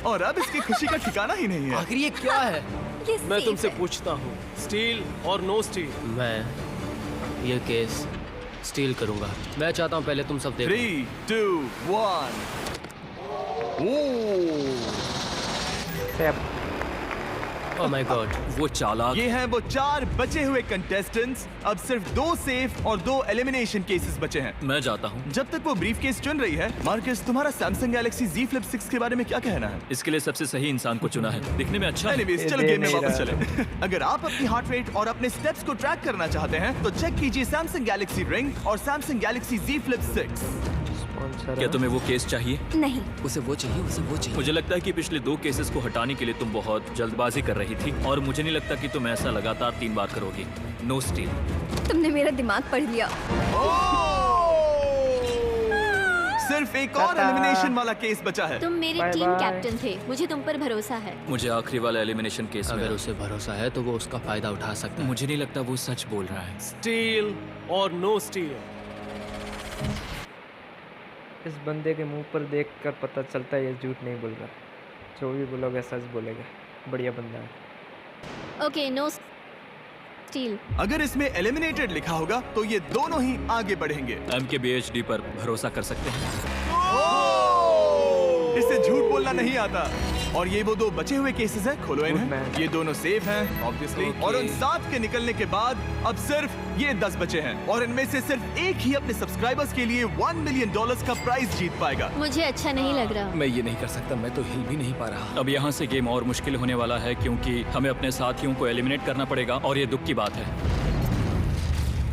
और अब इसकी खुशी का ठिकाना ही नहीं है। आखिर ये क्या है? ये मैं सेफ तुमसे है। पूछता हूँ, स्टील और नो स्टील? मैं ये केस स्टील करूंगा। मैं चाहता हूँ पहले तुम सब देखो। 3, 2, 1। सेफ। Oh my God. वो चालाक। ये हैं वो 4 बचे हुए कंटेस्टेंट्स। अब सिर्फ 2 सेफ और 2 एलिमिनेशन केसेस बचे हैं। मैं जाता हूँ। जब तक वो ब्रीफ केस चुन रही है, मार्कस, तुम्हारा सैमसंग गैलेक्सी Z Flip 6 के बारे में क्या कहना है? इसके लिए सबसे सही इंसान को चुना है। दिखने में अच्छा है। Anyways, ये चलो दे गेम में नहीं वापस रहा। चले। अगर आप अपनी हार्ट रेट और अपने स्टेप्स को ट्रैक करना चाहते हैं, तो चेक कीजिए सैमसंग गैलेक्सी रिंग और Samsung Galaxy Z Flip 6। Sponsor क्या तुम्हें वो केस चाहिए? नहीं, उसे वो चाहिए, उसे वो चाहिए। मुझे लगता है कि पिछले 2 केसेस को हटाने के लिए तुम बहुत जल्दबाजी कर रही थी और मुझे नहीं लगता कि तुम ऐसा लगातार 3 बार करोगी। No steal. तुमने मेरा दिमाग पढ़ लिया। सिर्फ एक और टाटा। एलिमिनेशन वाला केस बचा है। तुम मेरे बाय टीम बाय। कैप्टन थे, मुझे तुम पर भरोसा है। मुझे आखिरी वाला एलिमिनेशन केस में अगर उसे भरोसा है तो वो उसका फायदा उठा सकता है। मुझे नहीं लगता वो सच बोल रहा है। स्टील और नो स्टील? इस बंदे के मुंह पर देखकर पता चलता है ये झूठ नहीं बोल रहा। जो भी बोलोगे सच बोलेगा। बढ़िया बंदा है। Okay, no steal. अगर इसमें एलिमिनेटेड लिखा होगा, तो ये दोनों ही आगे बढ़ेंगे। MKBHD पर भरोसा कर सकते हैं। इसे झूठ बोलना नहीं आता। और ये वो 2 बचे हुए केसेस हैं। खोलो Good इन्हें। man. ये दोनों सेफ हैं ऑब्वियसली। और उन 7 के निकलने के बाद अब सिर्फ ये 10 बचे हैं। और इनमें से सिर्फ एक ही अपने सब्सक्राइबर्स के लिए $1 मिलियन का प्राइज जीत पाएगा। मुझे अच्छा नहीं लग रहा। मैं ये नहीं कर सकता। मैं तो हिल भी नहीं पा रहा। अब यहाँ से गेम और मुश्किल होने वाला है क्योंकि हमें अपने साथियों को एलिमिनेट करना पड़ेगा और ये दुख की बात है।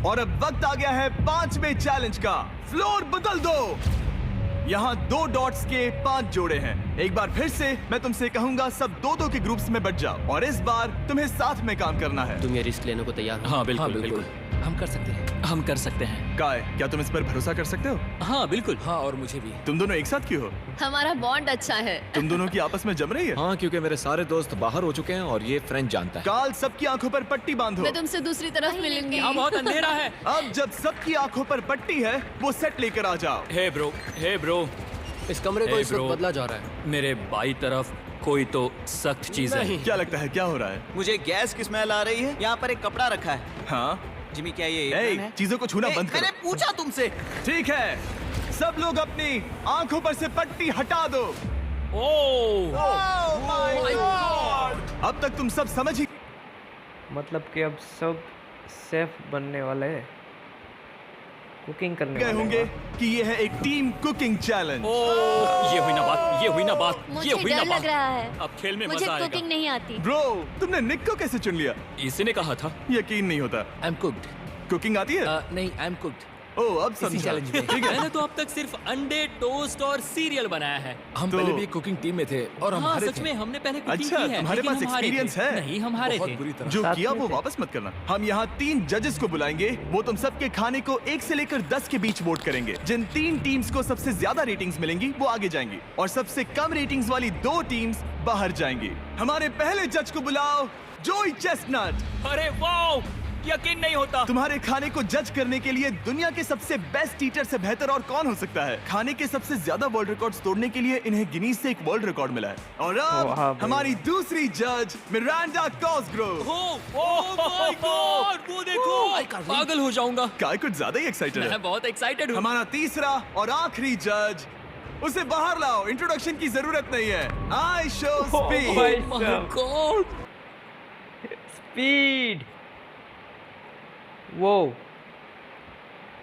और अब वक्त आ गया है 5वें चैलेंज का। फ्लोर बदल दो। यहाँ 2 डॉट्स के 5 जोड़े हैं। एक बार फिर से मैं तुमसे कहूंगा, सब 2-2 के ग्रुप्स में बट जाओ और इस बार तुम्हें साथ में काम करना है। तुम ये रिस्क लेने को तैयार हो? हाँ बिल्कुल, हाँ, बिल्कुल। हम कर सकते हैं। हम कर सकते हैं। काय, क्या तुम इस पर भरोसा कर सकते हो? हाँ बिल्कुल। हाँ, और मुझे भी। तुम दोनों एक साथ क्यों हो? हमारा बॉन्ड अच्छा है। तुम दोनों की आपस में जम रही है? हाँ, क्योंकि मेरे सारे दोस्त बाहर हो चुके हैं और ये फ्रेंड जानता है। काल, सबकी आंखों पर पट्टी बांधो। मैं तुमसे दूसरी तरफ मिलूंगी। यहाँ बहुत अंधेरा है। अब जब सबकी आंखों पर पट्टी है, वो सेट लेकर आ जाओ। हे ब्रो, इस कमरे को Hey, इस वक्त bro. बदला जा रहा है। मेरे बाई तरफ कोई तो सख्त चीज है। नहीं। क्या लगता है क्या हो रहा है? मुझे गैस की स्मेल आ रही है। यहाँ पर एक कपड़ा रखा है। हाँ, जिमी, क्या ये ए, apron है? चीजों को छूना ए, बंद मैंने करो। पूछा तुमसे। ठीक है, सब लोग अपनी आंखों पर से पट्टी हटा दो। अब तक तुम सब समझ ही मतलब कि अब सब सेफ बनने वाले हैं। कुकिंग करने गए वाले होंगे हैं। कि ये है एक टीम कुकिंग चैलेंज। ये हुई ना बात, ये हुई ना बात, मुझे ये हुई ना डर लग बात। रहा है। अब खेल में मुझे मजा आएगा। कुकिंग नहीं आती। ब्रो, तुमने निक को कैसे चुन लिया? इसी ने कहा था। यकीन नहीं होता। I am cooked. कुकिंग आती है? नहीं, आई एम कुक्ड। ओह, अब इसी समझा। challenge में। ठीक है। मैंने तो अब तक सिर्फ अंडे, टोस्ट और सीरियल बनाया है। हम तो- पहले भी कुकिंग टीम में थे और हम हाँ हारे सच थे। में हमने पहले कुकिंग अच्छा, की है। तुम्हारे लेकिन पास हम हारे experience थे। है? नहीं, हम हारे बहुत थे। बुरी तरह। जो साथ किया में वो थे। वापस मत करना। हम यहाँ 3 जजेस को बुलाएंगे। वो तुम सबके खाने को 1 से लेकर 10 के बीच वोट करेंगे। जिन 3 टीम्स को सबसे ज्यादा रेटिंग्स मिलेंगी वो आगे जाएंगी और सबसे कम रेटिंग्स वाली 2 टीम्स बाहर जाएंगी। हमारे पहले जज को बुलाओ, जोई चेस्टनट। अरे वाओ, यकीन नहीं होता। तुम्हारे खाने को जज करने के लिए दुनिया के सबसे बेस्ट ईटर से बेहतर और कौन हो सकता है। खाने के सबसे ज्यादा वर्ल्ड रिकॉर्ड्स तोड़ने के लिए इन्हें गिनीज से एक वर्ल्ड रिकॉर्ड मिला है। और अब वाह भाई। हमारी दूसरी जज मिरांडा कॉसग्रोव। वो देखो, पागल हो जाऊंगा। काय कुछ ज्यादा ही एक्साइटेड है। मैं बहुत एक्साइटेड हूँ। हमारा तीसरा और आखिरी जज, उसे बाहर लाओ, इंट्रोडक्शन की जरूरत नहीं है। I show speed. God, speed. वो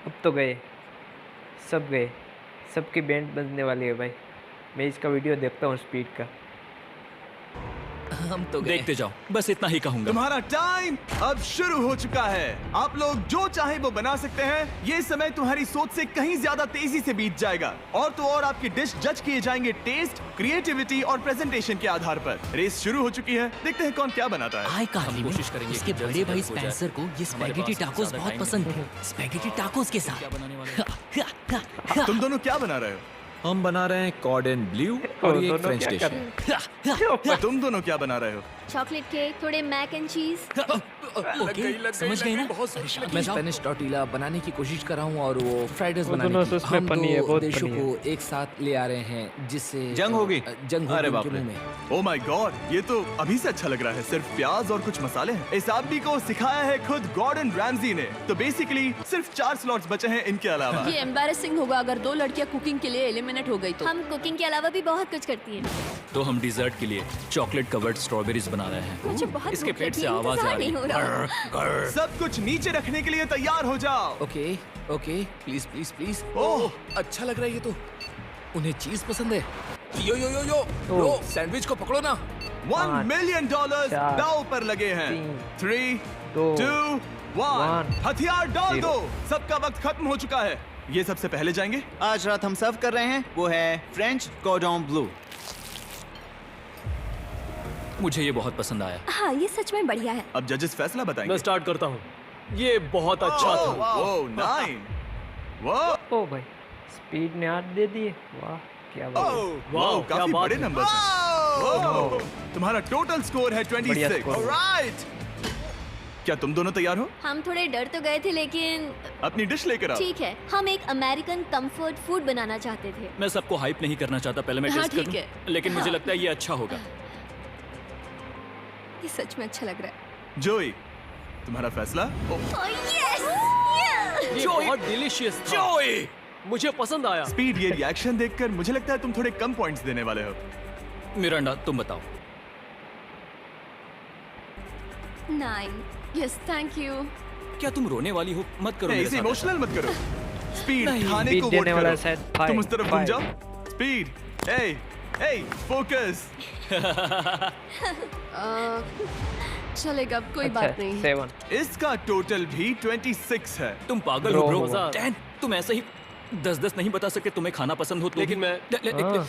अब तो गए, सब गए, सबकी बैंड बजने वाली है भाई। मैं इसका वीडियो देखता हूँ स्पीड का। हम तो देखते जाओ, बस इतना ही कहूंगा। तुम्हारा टाइम अब शुरू हो चुका है। आप लोग जो चाहे वो बना सकते हैं। ये समय तुम्हारी सोच से कहीं ज्यादा तेजी से बीत जाएगा। और तो और आपकी डिश जज किए जाएंगे टेस्ट, क्रिएटिविटी और प्रेजेंटेशन के आधार पर। रेस शुरू हो चुकी है, देखते हैं कौन क्या बनाता है। हाय कार्ली, कोशिश करेंगे उसके कि जल्द बड़े से भाई जल्द हो जाए। स्पेंसर को ये स्पैगेटी टाकोस बहुत पसंद थे। स्पैगेटी टाकोस के साथ तुम दोनों क्या बना रहे हो? हम बना रहे हैं कॉर्डन ब्लू और ये एक फ्रेंच डिश है। तुम दोनों क्या बना रहे हो? चॉकलेट केक, थोड़े मैक एंड चीज। ओके, समझ गए ना? मैं स्पेनिश टॉर्टिला बनाने की कोशिश कर रहा हूँ और वो फ्राइड राइस बनाने दोनों की। उसमें हम funny है, दो बहुत देशों funny को एक साथ ले आ रहे हैं जिससे जंग होगी। जंग अरे होगी बाप उनके रे। मुंह में। ओ माय गॉड, ये तो अभी से अच्छा लग रहा है। सिर्फ प्याज और कुछ मसाले हैं। इस आदमी को सिखाया है खुद गॉर्डन रैमजी ने। तो बेसिकली सिर्फ 4 स्लॉट्स बचे हैं इनके अलावा। ये एम्बैरेसिंग होगा अगर 2 लड़कियां कुकिंग के लिए एलिमिनेट हो गई तो। हम कुकिंग के अलावा भी बहुत कुछ करती हैं। तो हम डिजर्ट के लिए चॉकलेट कवर्ड स्ट्रॉबेरीज बना रहे हैं। मुझे बहुत इसके भूख पेट लगी से है, आवाज आ इंतजार रही नहीं हो रहा। है। सब कुछ नीचे रखने के लिए तैयार हो जाओ। Okay okay, please please please. Oh, अच्छा लग रहा है ये तो। उन्हें चीज पसंद है। यो यो यो यो लो, सैंडविच को पकड़ो ना। $1 मिलियन चार, दाव पर लगे हैं। 3, 2, 1, हथियार डाल दो। सबका वक्त खत्म हो चुका है। ये सबसे पहले जाएंगे। आज रात हम सर्व कर रहे हैं वो है फ्रेंच कॉर्डन ब्लू। मुझे ये बहुत पसंद आया। हाँ, ये सच में बढ़िया है। अब जजेस फैसला बताएंगे। मैं स्टार्ट करता हूँ। ये बहुत अच्छा था। ओह 9, वाह, ओ भाई, स्पीड ने 8 दे दिए। वाह, क्या बात है। वाह, क्या काफी बात बड़े है। नंबर्स हैं। तुम्हारा टोटल स्कोर है बढ़िया 26। स्कोर है। ऑलराइट, क्या तुम दोनों तैयार हो? हम थोड़े डर तो गए थे, लेकिन अपनी डिश लेकर आओ। ठीक है। हम एक अमेरिकन कंफर्ट फूड बनाना चाहते थे। मैं सबको हाइप नहीं करना चाहता, पहले मैं हाँ, टेस्ट ठीक करूं। है। लेकिन मुझे लगता है ये अच्छा होगा। ये सच में अच्छा लग रहा है। जोई, तुम्हारा फैसला? ये बहुत डिलीशियस था। मुझे पसंद आया। स्पीड, ये रिएक्शन देखकर मुझे लगता है तुम थोड़े कम पॉइंट्स देने वाले हो। मिरांडा, तुम बताओ। 9। Yes, thank you. क्या तुम रोने वाली हो? मत करो मेरे इसे साथ इमोशनल मत करो। स्पीड, खाने स्पीड को देने वोट वाला करो। शायद 5, तुम उस तरफ घूम 5। जाओ। स्पीड, ए, फोकस। चलेगा, कोई अच्छा, बात नहीं। 7। इसका टोटल भी 26 है। तुम पागल Bro, हो ब्रो। होगा। डैन, तुम ऐसे ही 10-10 नहीं बता सकते तुम्हें खाना पसंद हो तो लेकिन भी। मैं हाँ,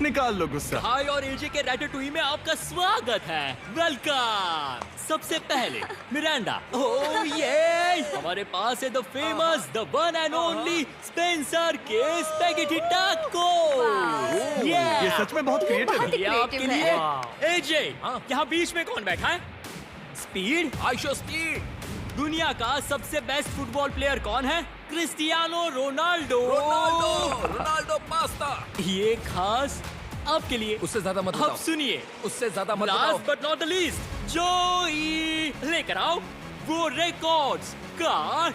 निकाल लो गुस्सा। हाय और एजे के रैटाटूई में आपका स्वागत है। वेलकम। सबसे पहले मिरांडा। ओह ये हमारे पास है the famous, the one and only Spencer के स्पैगेटी टाको। ये सच में बहुत क्रिएटिव है। ये आपके creative लिए। है। एजे, यहाँ बीच में कौन बैठा है? स्पीड। I show speed. दुनिया का सबसे बेस्ट फुटबॉल प्लेयर कौन है? Cristiano Ronaldo. Ronaldo pasta. ये खास आपके लिए। उससे ज्यादा मत अब बताओ। सुनिए, उससे ज्यादा मत बताओ। Last but not the least, जोई लेकर आओ वो रिकॉर्ड्स का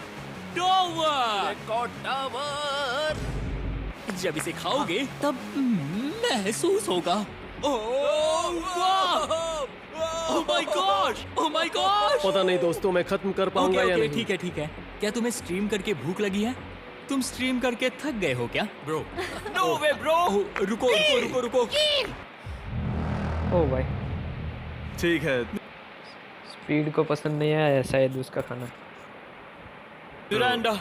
टॉवर। Record tower. जब इसे खाओगे तब महसूस होगा। ओह my God, oh my God. पता नहीं दोस्तों, मैं खत्म कर पाऊंगा या नहीं। ठीक है ठीक है। क्या तुम्हें स्ट्रीम करके भूख लगी है? तुम स्ट्रीम करके थक गए हो क्या ब्रो? No way bro. रुको रुको रुको रुको। ओ भाई, ठीक है। स्पीड को पसंद नहीं आया शायद उसका खाना। मिरांडा,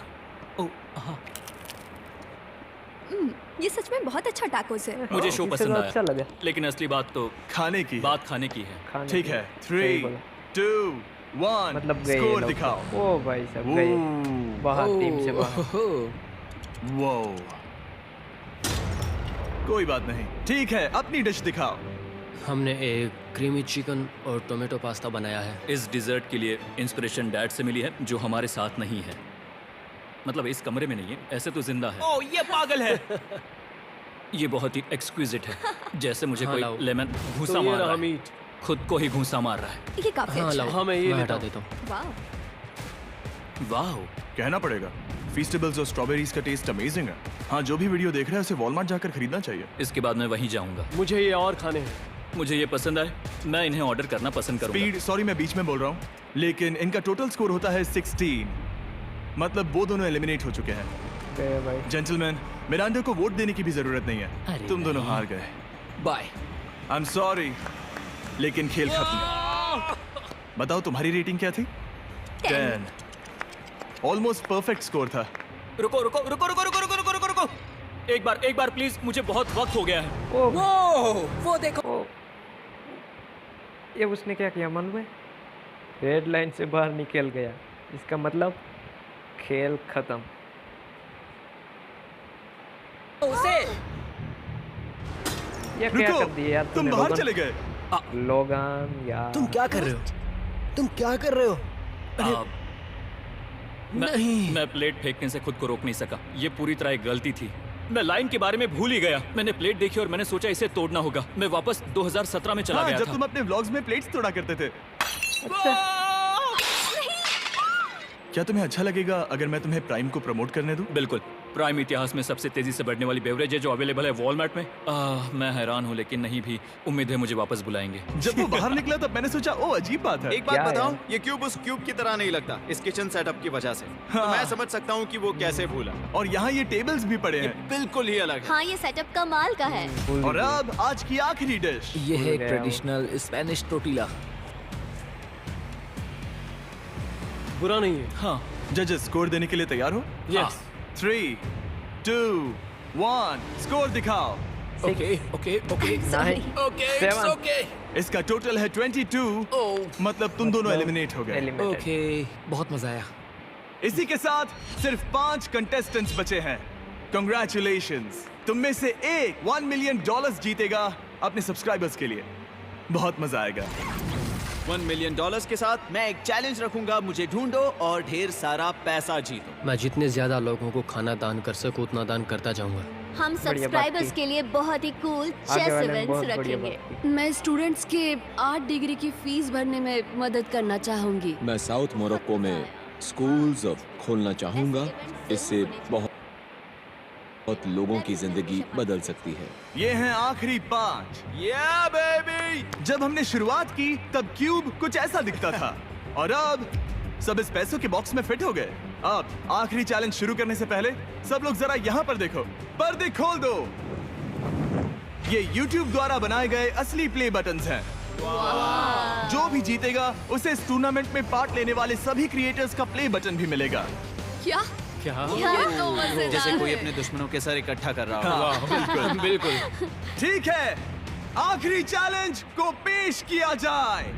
ये सच में बहुत अच्छा टाकोस है। मुझे शो इससे पसंद तो आया। अच्छा लगा। लेकिन असली बात तो खाने की। बात खाने की है। खाने ठीक की। है। सही 3, बोला। 2, 1, मतलब गए स्कोर लोग। दिखाओ। ओ भाई सब गए बाहर, टीम से बाहर। वो कोई बात नहीं। ठीक है, अपनी डिश दिखाओ। हमने एक क्रीमी चिकन और टोमेटो पास्ता बनाया है। इस डिजर्ट के लिए इंस्पिरेशन डैड से मिली है, जो हमारे साथ नहीं है। मतलब इस कमरे में नहीं है, ऐसे तो जिंदा है। ओह, ये पागल है। ये बहुत ही एक्सक्विजिट है, जैसे मुझे हाँ, कोई लाओ। लेमन घूंसा तो ये मार रहा रहा है। मीट। खुद को ही घूंसा मार रहा है। ये काफी हाँ अच्छा लाओ, है। हाँ मैं ये हटा देता हूँ। वाह। वाह, कहना पड़ेगा, फीस्टेबल्स और स्ट्रॉबेरीज का टेस्ट अमेजिंग है। हाँ, जो भी वीडियो देख रहा है उसे वॉलमार्ट जाकर खरीदना चाहिए। इसके बाद मैं वहीं जाऊंगा। मुझे ये और खाने हैं। मुझे ये पसंद आए, मैं इन्हें ऑर्डर करना पसंद करूंगा। स्पीड, सॉरी मैं बीच में बोल रहा हूँ, लेकिन इनका टोटल स्कोर होता है 16। मतलब वो दोनों एलिमिनेट हो चुके हैं। गए भाई। जेंटलमैन, मिरांडा को वोट देने की भी जरूरत नहीं है। अरे तुम दोनों हार गए। बाय। आई एम सॉरी, लेकिन खेल खत्म। बताओ तुम्हारी रेटिंग क्या थी? 10। ऑलमोस्ट परफेक्ट स्कोर था। रुको रुको रुको रुको रुको रुको रुको रुको रुको, एक बार प्लीज, मुझे बहुत वक्त हो गया है। वो देखो। ओ, ये उसने क्या किया मालूम है? रेड लाइन से बाहर निकल गया। इसका मतलब खेल खत्म। उसे ये क्या रुको, कर दिया यार तुम तूने, बाहर लोगन? चले गए। लोगन यार। तुम क्या कर रहे हो? तुम क्या कर रहे हो? मैं प्लेट फेंकने से खुद को रोक नहीं सका। ये पूरी तरह एक गलती थी। मैं लाइन के बारे में भूल ही गया। मैंने प्लेट देखी और मैंने सोचा इसे तोड़ना होगा। मैं वापस 2017 में चला हाँ, गया जब था। तुम अपने व्लॉग्स में प्लेट्स तोड़ा करते थे। क्या तुम्हें अच्छा लगेगा अगर मैं तुम्हें प्राइम को प्रमोट करने दूं? बिल्कुल। प्राइम इतिहास में सबसे तेजी से बढ़ने वाली बेवरेज है जो अवेलेबल है वॉलमार्ट में। मैं हैरान हूँ, लेकिन नहीं भी उम्मीद है मुझे वापस बुलाएंगे। जब वो बाहर निकला तब मैंने सोचा ओ अजीब बात है। एक बात क्या बताऊं, है? ये क्यूब उस क्यूब की तरह नहीं लगता इस किचन सेटअप की वजह से। तो हाँ। मैं समझ सकता हूँ कि वो कैसे भूला। और यहाँ ये टेबल्स भी पड़े ये हैं। बिल्कुल ही अलग है। हाँ, ये सेटअप कमाल का है। और अब आज की आखिरी डिश। ये है गया ट्रेडिशनल स्पेनिश टोटीला। बुरा नहीं है। हाँ, जजेस स्कोर देने के लिए तैयार हो? यस। 3, 2, 1, स्कोर दिखाओ। Okay okay okay nine, okay it's 7। Okay इसका टोटल है 22। मतलब तुम दोनों एलिमिनेट हो गए। एलिमिनेटेड। ओके। बहुत मजा आया। इसी के साथ सिर्फ 5 कंटेस्टेंट्स बचे हैं। कंग्रेचुलेशंस, तुम में से एक $1 मिलियन जीतेगा अपने सब्सक्राइबर्स के लिए। बहुत मजा आएगा। $1 मिलियन के साथ मैं एक चैलेंज रखूंगा, मुझे ढूंढो और ढेर सारा पैसा जीतो। मैं जितने ज्यादा लोगों को खाना दान कर सकूं उतना दान करता जाऊंगा। हम बढ़िया बात सब्सक्राइबर्स की। के लिए बहुत ही कूल आगे चेस वाले ने इवेंट्स बहुत बढ़िया रखेंगे। बात की। मैं स्टूडेंट्स के 8 डिग्री की फीस भरने में मदद करना चाहूंगी। मैं साउथ मोरक्को में स्कूल्स खोलना चाहूंगा। इससे बहुत लोगों की जिंदगी बदल सकती है। ये हैं आखिरी 5। या बेबी। जब हमने शुरुआत की तब क्यूब कुछ ऐसा दिखता था और अब सब इस पैसों के बॉक्स में फिट हो गए। अब आखिरी चैलेंज शुरू करने से पहले सब लोग जरा यहाँ पर देखो। पर्दे खोल दो। ये YouTube द्वारा बनाए गए असली प्ले बटन्स हैं। जो भी जीतेगा उसे इस टूर्नामेंट में पार्ट लेने वाले सभी क्रिएटर्स का प्ले बटन भी मिलेगा। क्या? क्या? ये तो मजेदार जैसे कोई है। अपने दुश्मनों के सर इकट्ठा कर रहा हो। हाँ, बिल्कुल। बिल्कुल। ठीक है, आखिरी चैलेंज को पेश किया जाए।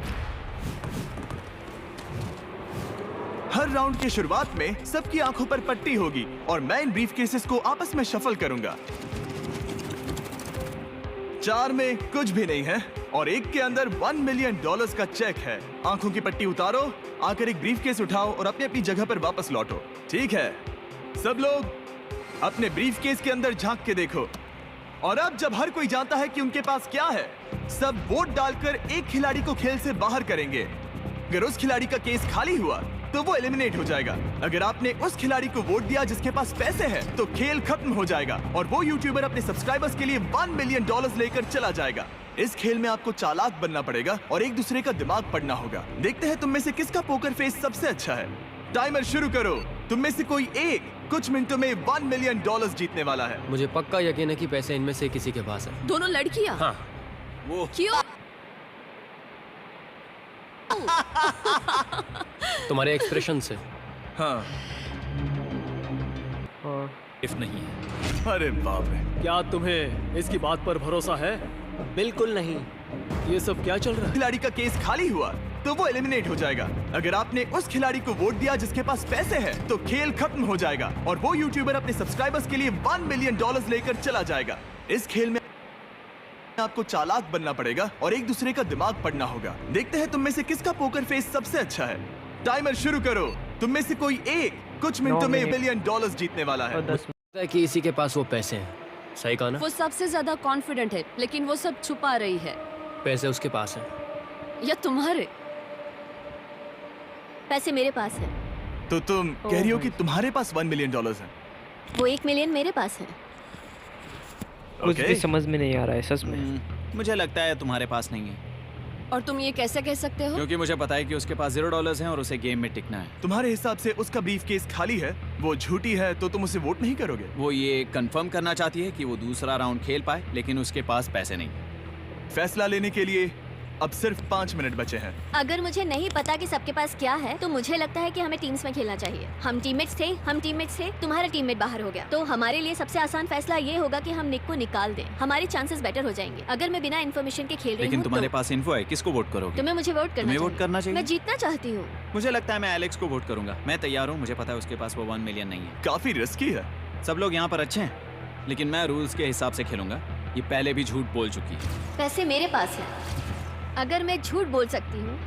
हर राउंड की शुरुआत में सबकी आंखों पर पट्टी होगी और मैं इन ब्रीफकेसेस को आपस में शफल करूंगा। 4 में कुछ भी नहीं है और एक के अंदर $1 मिलियन का चेक है। आंखों की पट्टी उतारो, आकर एक ब्रीफकेस उठाओ और अपनी अपनी जगह पर वापस लौटो। ठीक है, सब लोग अपने ब्रीफकेस के अंदर झांक के देखो। और अब जब हर कोई जानता है कि उनके पास क्या है, सब वोट डालकर एक खिलाड़ी को खेल से बाहर करेंगे। अगर उस खिलाड़ी का केस खाली हुआ तो वो एलिमिनेट हो जाएगा। अगर आपने उस खिलाड़ी को वोट दिया जिसके पास पैसे हैं, तो खेल खत्म हो जाएगा और वो यूट्यूबर अपने सब्सक्राइबर्स के लिए $1 मिलियन लेकर चला जाएगा। इस खेल में आपको चालाक बनना पड़ेगा और एक दूसरे का दिमाग पढ़ना होगा। देखते हैं तुम में से किसका पोकर फेस सबसे अच्छा है। टाइमर शुरू करो। तुम में से कोई एक कुछ मिनटों में $1 मिलियन जीतने वाला है। मुझे पक्का यकीन है कि पैसे इनमें से किसी के पास है। दोनों लड़कियां? हाँ। वो क्यों? तुम्हारे एक्सप्रेशन से। हाँ, इफ नहीं है। अरे बाप रे। क्या तुम्हें इसकी बात पर भरोसा है? बिल्कुल नहीं। ये सब क्या चल रहा है? खिलाड़ी का केस खाली हुआ तो वो एलिमिनेट हो जाएगा। अगर आपने उस खिलाड़ी को वोट दिया जिसके पास पैसे हैं, तो खेल खत्म हो जाएगा और वो यूट्यूबर अपने सब्सक्राइबर्स के लिए $1 मिलियन लेकर चला जाएगा। इस खेल में आपको चालाक बनना पड़ेगा और एक दूसरे का दिमाग पढ़ना होगा। देखते हैं तुम में से किसका पोकर फेस सबसे अच्छा है। टाइमर शुरू करो। तुम में से कोई एक कुछ मिनटों में $1 बिलियन जीतने वाला है। लगता है कि इसी के पास वो पैसे हैं। सही कहा ना? वो सबसे ज्यादा कॉन्फिडेंट है, लेकिन वो सब छुपा रही है। पैसे उसके पास हैं या तुम्हारे? पैसे मेरे पास है। तो तुम कह रही हो कि तुम्हारे पास $1 मिलियन है? वो 1 मिलियन मेरे पास है। कुछ भी समझ में नहीं आ रहा है सच में। मुझे लगता है तुम्हारे पास नहीं है। और तुम ये कैसे कह सकते हो? क्योंकि मुझे पता है कि उसके पास $0 हैं और उसे गेम में टिकना है। तुम्हारे हिसाब से उसका ब्रीफ केस खाली है, वो झूठी है, तो तुम उसे वोट नहीं करोगे? वो ये कंफर्म करना चाहती है कि वो दूसरा राउंड खेल पाए, लेकिन उसके पास पैसे नहीं। फैसला लेने के लिए अब सिर्फ 5 मिनट बचे हैं। अगर मुझे नहीं पता कि सबके पास क्या है, तो मुझे लगता है कि हमें टीम्स में खेलना चाहिए। हम टीममेट्स थे, तुम्हारा टीममेट बाहर हो गया, तो हमारे लिए सबसे आसान फैसला ये होगा कि हम निक को निकाल दें। हमारे चांसेस बेटर हो जाएंगे। अगर मैं बिना इन्फॉर्मेशन के खेल रही लेकिन हूँ, तुम्हारे तो पास इन्फो है, किसको वोट करोगे? तुम्हें मुझे वोट करना तुम्हें वोट करना चाहिए। मैं जीतना चाहती हूँ। मुझे लगता है मैं एलेक्स को वोट करूंगा। मैं तैयार हूँ। मुझे पता है उसके पास वो 1 मिलियन नहीं है। काफी रिस्की है। सब लोग यहाँ पर अच्छे हैं, लेकिन मैं रूल्स के हिसाब से खेलूंगा। ये पहले भी झूठ बोल चुकी है। पैसे मेरे पास है। अगर मैं झूठ बोल सकती हूँ,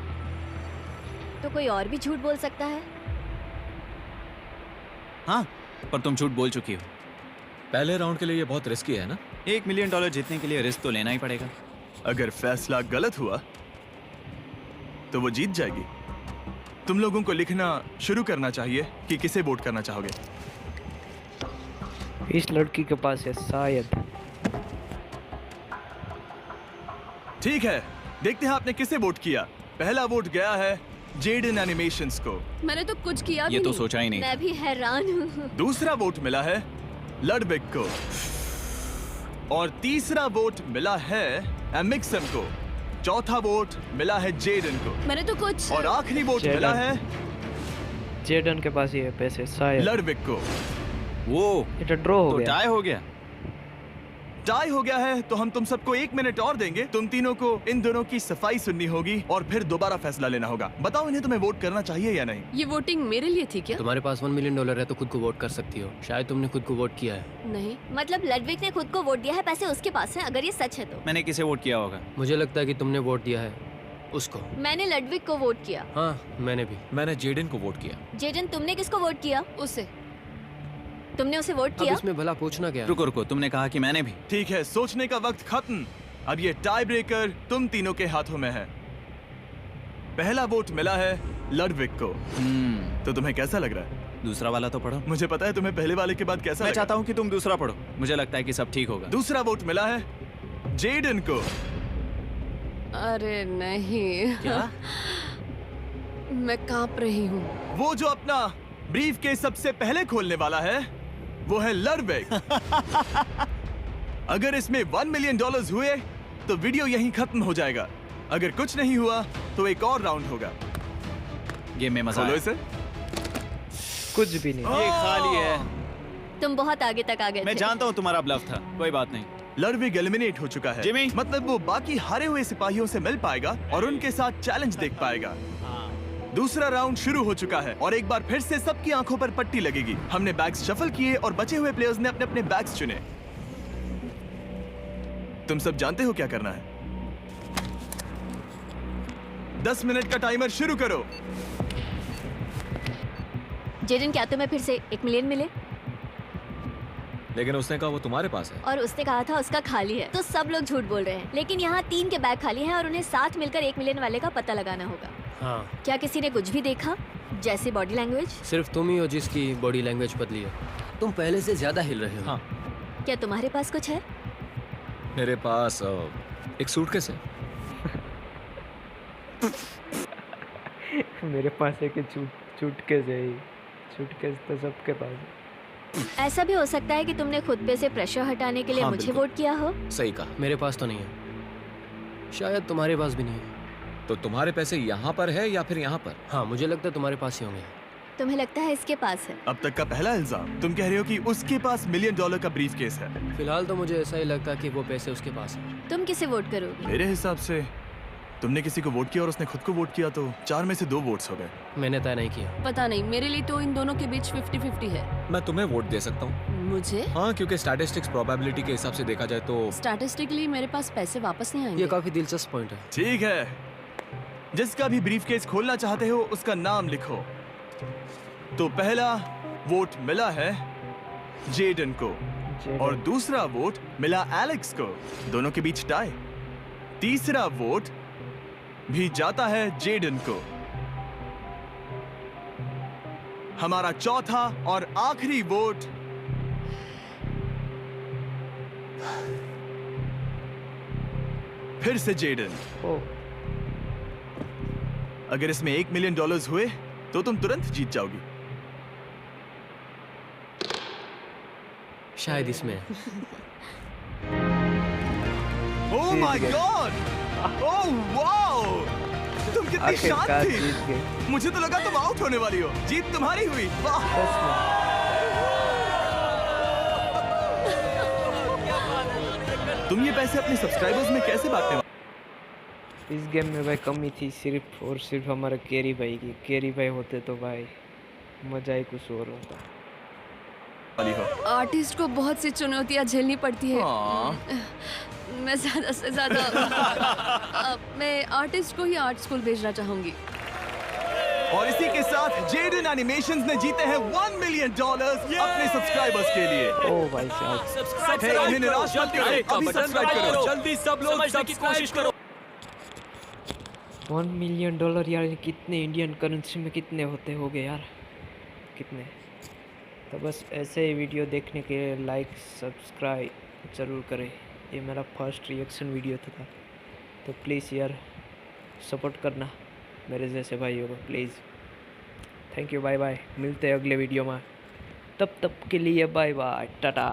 तो कोई और भी झूठ बोल सकता है। हाँ, पर तुम झूठ बोल चुकी हो। पहले राउंड के लिए ये बहुत रिस्की है ना? $1 मिलियन जीतने के लिए रिस्क तो लेना ही पड़ेगा। अगर फैसला गलत हुआ तो वो जीत जाएगी। तुम लोगों को लिखना शुरू करना चाहिए कि किसे वोट करना चाहोगे। इस लड़की के पास है शायद। ठीक है, देखते हैं आपने किसे वोट किया। पहला वोट गया है जेडन एनिमेशंस को। मैंने तो कुछ किया भी ये तो नहीं। सोचा ही नहीं। मैं भी हैरान हूँ। दूसरा वोट मिला है लडबिक को और तीसरा वोट मिला है एमिक्सन को। चौथा वोट मिला है जेडन को। मैंने तो कुछ। और आखिरी वोट मिला है जेडन के पास ही है पैसे शायद। लडबिक को। वो ये तो ड्रॉ हो तो गया। टाई हो गया। टाई हो गया है तो हम तुम सबको 1 मिनट और देंगे। तुम तीनों को इन दोनों की सफाई सुननी होगी और फिर दोबारा फैसला लेना होगा। बताओ इन्हें तुम्हें वोट करना चाहिए या नहीं। ये वोटिंग मेरे लिए थी क्या? तुम्हारे पास $1 मिलियन है तो खुद को वोट कर सकती हो। शायद तुमने खुद को वोट किया है। नहीं। मतलब लडविक ने खुद को वोट दिया है, पैसे उसके पास हैं। अगर ये सच है तो मैंने किसे वोट किया होगा? मुझे लगता है कि तुमने वोट दिया है उसको। मैंने लडविक को वोट किया। हाँ, मैंने भी। मैंने जेडन को वोट किया। जेडन, तुमने किसको वोट किया? उसे। तुमने उसे वोट अब किया? इसमें भला पूछना क्या? रुको रुको, तुमने कहा कि मैंने भी। ठीक है, सोचने का वक्त खत्म। अब ये टाई ब्रेकर तुम तीनों के हाथों में है। पहला वोट मिला है लडविक को। तो तुम्हें कैसा लग रहा है? दूसरा वाला तो पढ़ो। मुझे पता है तुम्हें पहले वाले के बाद कैसा मैं लगा। चाहता हूँ कि तुम दूसरा पढ़ो। मुझे लगता है कि सब ठीक होगा। दूसरा वोट मिला है जेडन को। अरे नहीं। क्या? मैं कांप रही हूँ। वो जो अपना ब्रीफ केस सबसे पहले खोलने वाला है वो है लडविक। अगर इसमें $1 मिलियन हुए तो वीडियो यहीं खत्म हो जाएगा। अगर कुछ नहीं हुआ तो एक और राउंड होगा। गेम में मजा खोलो आया। इसे। कुछ भी नहीं। ये खाली है। तुम बहुत आगे तक आ गए मैं थे। जानता हूँ तुम्हारा ब्लफ था, कोई बात नहीं। लडविक एलिमिनेट हो चुका है। जिमी। मतलब वो बाकी हारे हुए सिपाहियों से मिल पाएगा और उनके साथ चैलेंज देख पाएगा। दूसरा राउंड शुरू हो चुका है और एक बार फिर से सबकी आंखों पर पट्टी लगेगी। हमने बैग्स शफल किए और बचे हुए प्लेयर्स ने अपने अपने बैग्स चुने। तुम सब जानते हो क्या करना है। 10 मिनट का टाइमर शुरू करो। जेडन, क्या तुम्हें फिर से 1 मिलियन मिले? लेकिन उसने कहा वो तुम्हारे पास है। और उसने कहा था उसका खाली है। तो सब लोग झूठ बोल रहे हैं। लेकिन यहाँ 3 के बैग खाली हैं और उन्हें साथ मिलकर 1 मिलियन वाले का पता लगाना होगा। हाँ। क्या किसी ने कुछ भी देखा, जैसे बॉडी लैंग्वेज? सिर्फ तुम ही हो जिसकी बॉडी लैंग्वेज बदली है। तुम पहले से ज्यादा हिल रहे हो। हाँ। क्या तुम्हारे पास कुछ है? मेरे पास एक सूटकेस है। मेरे पास एक सूटकेस है। सूटकेस तो सबके पास है। ऐसा भी हो सकता है कि तुमने खुद पे से प्रेशर हटाने के लिए हाँ, मुझे बिल्कुल। वोट किया हो। सही कहा। मेरे पास तो नहीं है। शायद तुम्हारे पास भी नहीं है। तो तुम्हारे पैसे यहाँ पर है या फिर यहाँ पर? हाँ, मुझे लगता है तुम्हारे पास ही होंगे। तुम्हें लगता है इसके पास है? अब तक का पहला इल्जाम। तुम कह रहे हो कि उसके पास $1 मिलियन का ब्रीफ केस है। फिलहाल तो मुझे ऐसा ही लगता है कि वो पैसे उसके पास हैं। तुम किसे वोट करोगे? मेरे हिसाब से तुमने किसी को वोट किया और उसने खुद को वोट किया, तो 4 में से 2 वोट्स हो गए। मैंने तय नहीं किया। पता नहीं, मेरे लिए तो इन दोनों के बीच 50-50 है। मैं तुम्हें वोट दे सकता हूँ। मुझे हाँ, क्योंकि स्टैटिस्टिक्स प्रोबेबिलिटी के हिसाब से देखा जाए तो स्टैटिस्टिकली मेरे पास पैसे वापस नहीं आएंगे। ये काफी दिलचस्प पॉइंट है। ठीक है, जिसका भी ब्रीफकेस खोलना चाहते हो उसका नाम लिखो। तो पहला वोट मिला है जेडन को और दूसरा वोट मिला एलेक्स को। दोनों के बीच टाई। तीसरा वोट भी जाता है जेडन को। हमारा चौथा और आखिरी वोट फिर से जेडन। अगर इसमें $1 मिलियन हुए तो तुम तुरंत जीत जाओगी। शायद इसमें। ओह माय गॉड! Oh wow! तुम कितनी शांत थी। मुझे तो लगा तुम आउट होने वाली हो। जीत तुम्हारी हुई। वाह! तुम ये पैसे अपने सब्सक्राइबर्स में कैसे बांटने वाले? इस गेम में भाई कमी थी सिर्फ और सिर्फ हमारे कैरी भाई की। कैरी भाई होते तो भाई मजा ही कुछ और होता। आर्टिस्ट को बहुत सी चुनौतियां झेलनी पड़ती है। मैं ज्यादा से ज्यादा मैं आर्टिस्ट को ही आर्ट स्कूल भेजना चाहूंगी। और इसी के साथ जेडन एनिमेशंस ने जीते हैं $1 मिलियन अपने सब्सक्राइबर्स के लिए। ओ भाई साहब, सब्सक्राइब इन्हें निराश मत करो, अभी सब्सक्राइब करो। जल्दी सब लोग समझने की कोशिश करो। $1 मिलियन यार कितने इंडियन करेंसी में कितने होते होंगे यार, कितने। तो बस ऐसे ही वीडियो देखने के लिए लाइक सब्सक्राइब ज़रूर करें। ये मेरा फर्स्ट रिएक्शन वीडियो था, तो प्लीज़ यार सपोर्ट करना मेरे जैसे भाइयों को please. Thank you, bye bye. मिलते हैं अगले वीडियो में, तब के लिए बाय बाय, टाटा।